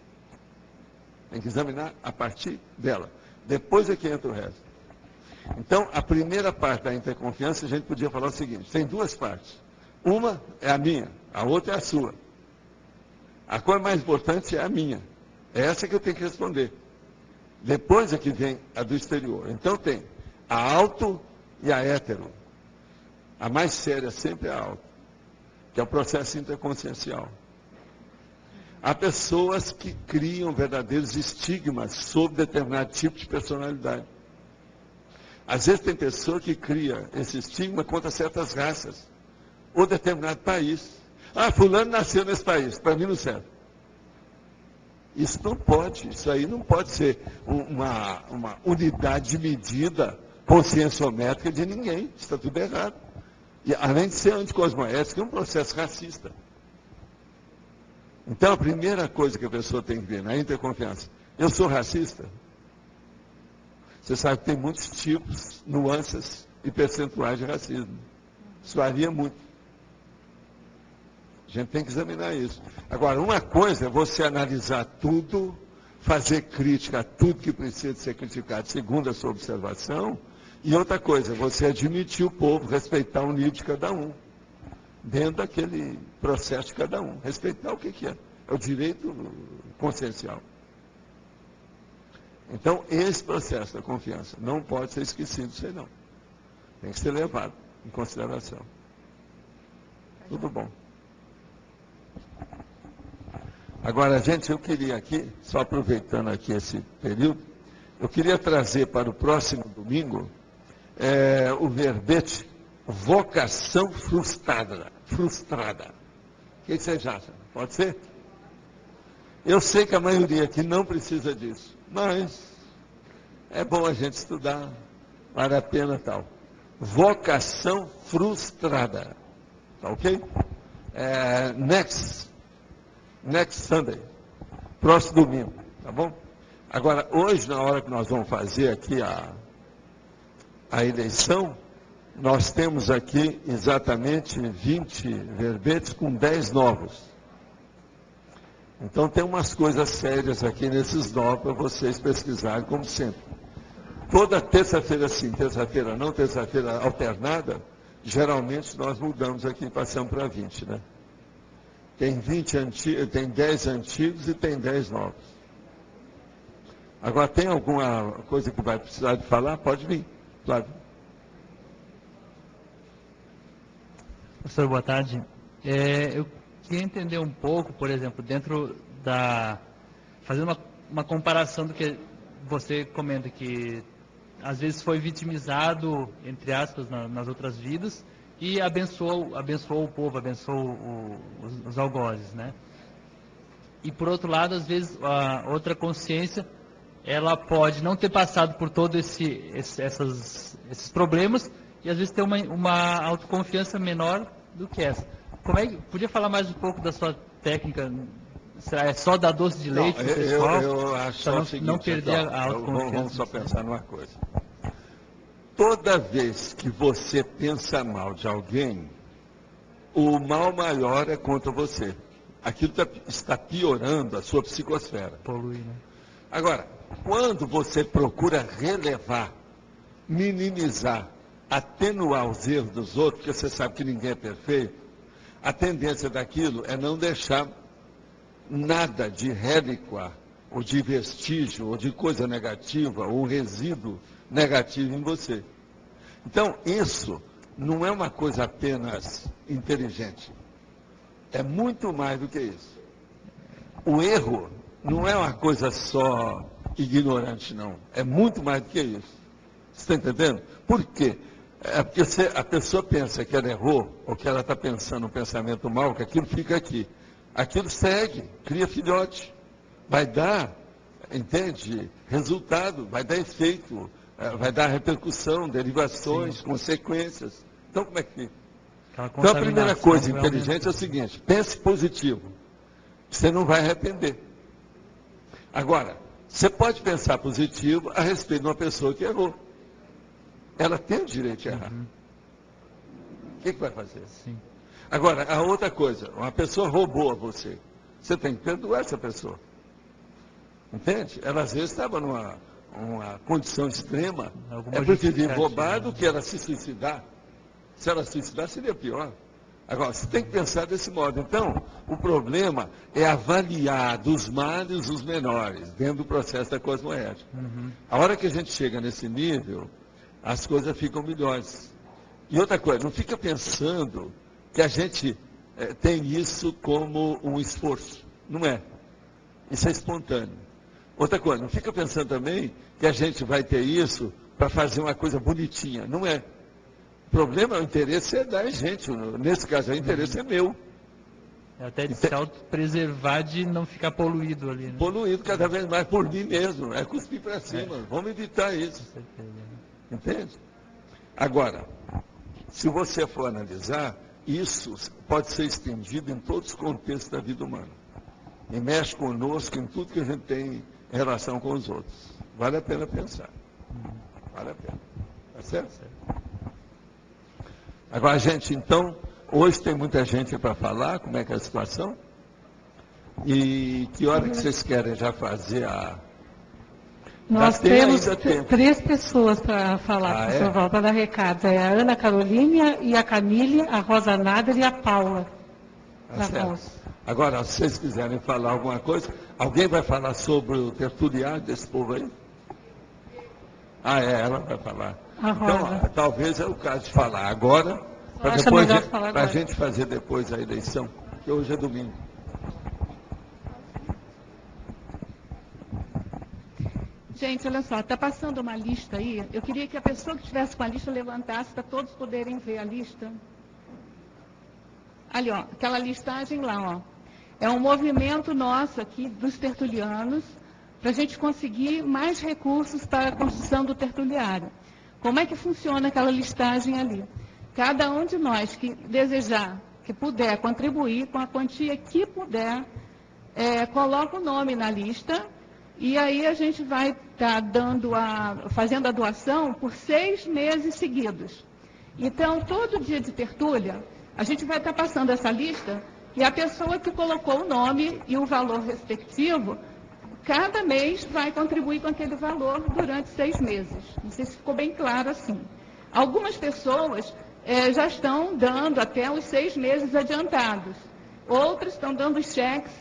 Tem que examinar a partir dela. Depois é que entra o resto. Então, a primeira parte da interconfiança, a gente podia falar o seguinte, tem duas partes. Uma é a minha, a outra é a sua. A coisa mais importante é a minha. É essa que eu tenho que responder. Depois é que vem a do exterior. Então tem a auto e a hétero. A mais séria sempre é a auto, que é o processo interconsciencial. Há pessoas que criam verdadeiros estigmas sobre determinado tipo de personalidade. Às vezes tem pessoa que cria esse estigma contra certas raças, ou determinado país. Ah, fulano nasceu nesse país, para mim não serve. Isso não pode, isso aí não pode ser uma unidade de medida conscienciométrica de ninguém. Isso está tudo errado. E, além de ser anticosmoético, é um processo racista. Então, a primeira coisa que a pessoa tem que ver na interconfiança, eu sou racista? Você sabe que tem muitos tipos, nuances e percentuais de racismo. Isso varia muito. A gente tem que examinar isso. Agora, uma coisa é você analisar tudo, fazer crítica a tudo que precisa de ser criticado, segundo a sua observação, e outra coisa é você admitir o povo, respeitar o nível de cada um, dentro daquele processo de cada um. Respeitar o que é? É o direito consciencial. Então, esse processo da confiança não pode ser esquecido, isso aí não. Tem que ser levado em consideração. Tudo bom. Agora, gente, eu queria aqui, só aproveitando aqui esse período, eu queria trazer para o próximo domingo o verbete vocação frustrada. O que vocês acham? Pode ser? Eu sei que a maioria aqui não precisa disso, mas é bom a gente estudar, vale a pena tal. Vocação frustrada. Tá ok? Next Sunday. Próximo domingo, tá bom? Agora, hoje, na hora que nós vamos fazer aqui a eleição, nós temos aqui exatamente 20 verbetes com 10 novos. Então tem umas coisas sérias aqui nesses novos para vocês pesquisarem, como sempre. Toda terça-feira sim, terça-feira não, terça-feira alternada, geralmente nós mudamos aqui e passamos para 20, né? Tem 10 antigos e tem 10 novos. Agora, tem alguma coisa que vai precisar de falar? Pode vir, claro. Professor, boa tarde. Eu queria entender um pouco, por exemplo, dentro fazendo uma comparação do que você comenta, que às vezes foi vitimizado, entre aspas, nas outras vidas, e abençoou o povo, abençoou os algozes, né? E por outro lado, às vezes, a outra consciência, ela pode não ter passado por todos esses problemas, e às vezes ter uma autoconfiança menor do que essa. Podia falar mais um pouco da sua técnica? Será é só dar doce de leite para o pessoal? Eu acho só o seguinte, não perder então, a autoconfiança. Vamos só pensar numa coisa. Toda vez que você pensa mal de alguém, o mal maior é contra você. Aquilo está piorando a sua psicosfera. Polui, né? Agora, quando você procura relevar, minimizar, atenuar os erros dos outros, porque você sabe que ninguém é perfeito, a tendência daquilo é não deixar nada de relíquia, ou de vestígio, ou de coisa negativa, ou resíduo negativo em você. Então, isso não é uma coisa apenas inteligente. É muito mais do que isso. O erro não é uma coisa só ignorante, não. É muito mais do que isso. Você está entendendo? Por quê? É porque a pessoa pensa que ela errou, ou que ela está pensando um pensamento mau, que aquilo fica aqui. Aquilo segue, cria filhote. Vai dar, entende, resultado, vai dar efeito, vai dar repercussão, derivações, consequências. Então, como é que fica? Então, a primeira coisa inteligente é o seguinte: pense positivo. Você não vai arrepender. Agora, você pode pensar positivo a respeito de uma pessoa que errou. Ela tem o direito de errar. O que vai fazer? Agora, a outra coisa, uma pessoa roubou a você. Você tem que perdoar essa pessoa. Entende? Ela às vezes estava numa condição extrema. É preferível roubar do que ela se suicidar. Se ela se suicidar, seria pior. Agora, você tem que pensar desse modo. Então, o problema é avaliar dos males os menores, dentro do processo da cosmoética. A hora que a gente chega nesse nível, as coisas ficam melhores. E outra coisa, não fica pensando que a gente tem isso como um esforço. Não é. Isso é espontâneo. Outra coisa, não fica pensando também que a gente vai ter isso para fazer uma coisa bonitinha. Não é. O problema, o interesse é da gente. Nesse caso, o interesse é meu. É até de se autopreservar, de não ficar poluído ali. Né? Poluído cada vez mais por mim mesmo. É cuspir para cima. Vamos evitar isso. Entende? Agora, se você for analisar, isso pode ser estendido em todos os contextos da vida humana. E mexe conosco em tudo que a gente tem em relação com os outros. Vale a pena pensar. Vale a pena. Tá certo? Agora, gente, então, hoje tem muita gente para falar, como é que é a situação? E que hora que vocês querem já fazer a... Nós temos 3 pessoas para falar, professor Val, para dar recado. É a Ana Carolina e a Camille, a Rosa Nader e a Paula. Agora, se vocês quiserem falar alguma coisa, alguém vai falar sobre o tertuliário desse povo aí? Ela vai falar. Então, talvez é o caso de falar agora, para a gente fazer depois a eleição, que hoje é domingo. Gente, olha só, está passando uma lista aí. Eu queria que a pessoa que estivesse com a lista levantasse para todos poderem ver a lista. Ali, ó, aquela listagem lá, ó. É um movimento nosso aqui, dos tertulianos, para a gente conseguir mais recursos para a construção do tertuliário. Como é que funciona aquela listagem ali? Cada um de nós que desejar, que puder contribuir com a quantia que puder, coloca o nome na lista e aí a gente vai estar fazendo a doação por 6 meses seguidos. Então, todo dia de tertúlia, a gente vai estar passando essa lista e a pessoa que colocou o nome e o valor respectivo, cada mês vai contribuir com aquele valor durante 6 meses. Não sei se ficou bem claro assim. Algumas pessoas já estão dando até os 6 meses adiantados. Outras estão dando os cheques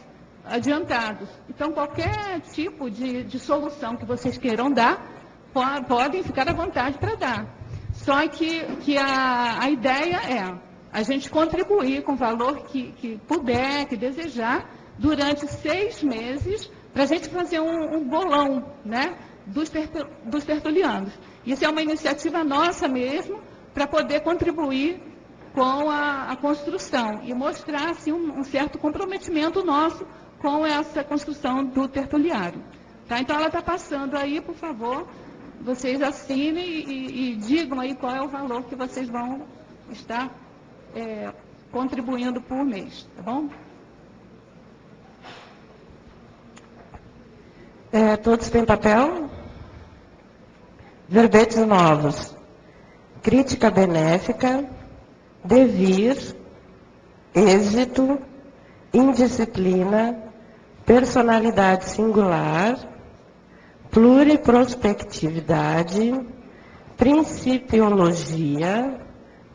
adiantados. Então, qualquer tipo de solução que vocês queiram dar, podem ficar à vontade para dar. Só que a ideia é a gente contribuir com o valor que puder, que desejar, durante 6 meses, para a gente fazer um bolão, né, dos tertulianos. Isso é uma iniciativa nossa mesmo, para poder contribuir com a construção e mostrar assim, um certo comprometimento nosso com essa construção do tertuliário. Tá? Então, ela está passando aí, por favor, vocês assinem e digam aí qual é o valor que vocês vão estar contribuindo por mês, tá bom? Todos têm papel? Verbetes novos. Crítica benéfica, devir, êxito, indisciplina, personalidade singular, pluriprospectividade, principiologia,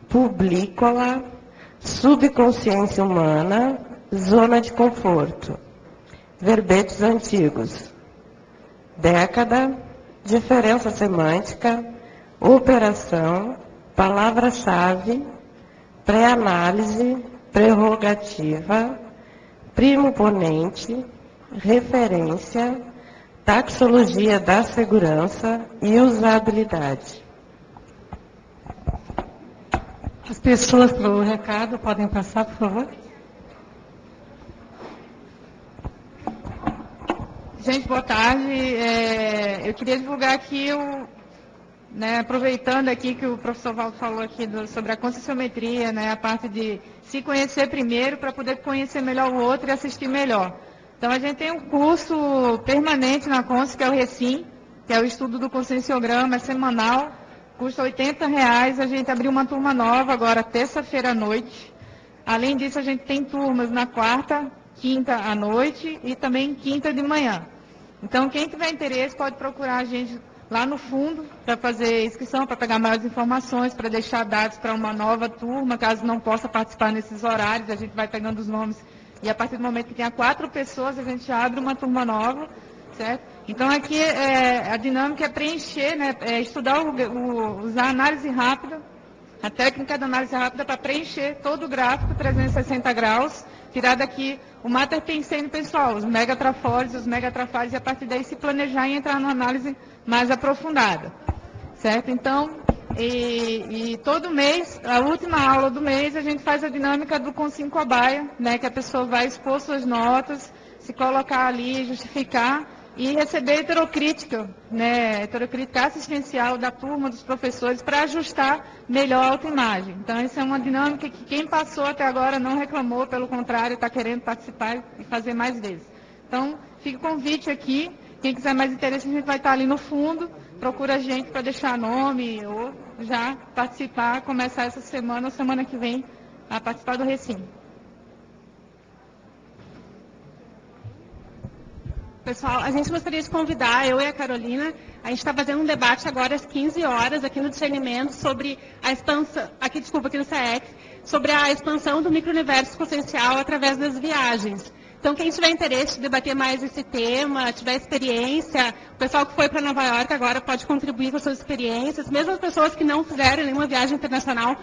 publicola, subconsciência humana, zona de conforto. Verbetes antigos. Década, diferença semântica, operação, palavra-chave, pré-análise, prerrogativa, primo-ponente, referência, taxologia da segurança e usabilidade. As pessoas para o recado podem passar, por favor. Gente, boa tarde. Eu queria divulgar aqui, aproveitando aqui que o professor Valdo falou aqui sobre a conscienciometria, a parte de se conhecer primeiro para poder conhecer melhor o outro e assistir melhor. Então, a gente tem um curso permanente na Consci, que é o Recim, que é o estudo do conscienciograma, é semanal, custa R$ 80. A gente abriu uma turma nova agora, terça-feira à noite. Além disso, a gente tem turmas na quarta, quinta à noite e também quinta de manhã. Então, quem tiver interesse pode procurar a gente lá no fundo para fazer inscrição, para pegar maiores informações, para deixar dados para uma nova turma, caso não possa participar nesses horários, a gente vai pegando os nomes e a partir do momento que tenha 4 pessoas, a gente abre uma turma nova, certo? Então, aqui a dinâmica é preencher, estudar, usar a análise rápida, a técnica da análise rápida para preencher todo o gráfico 360 graus, tirar daqui o mater pensene pessoal, os megatrafores, os megatrafales, e a partir daí se planejar e entrar numa análise mais aprofundada, certo? Então, e todo mês, a última aula do mês, a gente faz a dinâmica do Consciência Cobaia, que a pessoa vai expor suas notas, se colocar ali, justificar e receber heterocrítica, heterocrítica assistencial da turma, dos professores, para ajustar melhor a autoimagem. Então, essa é uma dinâmica que quem passou até agora não reclamou, pelo contrário, está querendo participar e fazer mais vezes. Então, fica o convite aqui, quem quiser mais interesse, a gente vai estar ali no fundo, procura a gente para deixar nome ou já participar, começar essa semana ou semana que vem a participar do Recim. Pessoal, a gente gostaria de convidar, eu e a Carolina, a gente está fazendo um debate agora às 15 horas aqui no Discernimento sobre a expansão, aqui no SAEC, sobre a expansão do micro-universo consciencial através das viagens. Então, quem tiver interesse de debater mais esse tema, tiver experiência, o pessoal que foi para Nova York agora pode contribuir com as suas experiências, mesmo as pessoas que não fizeram nenhuma viagem internacional,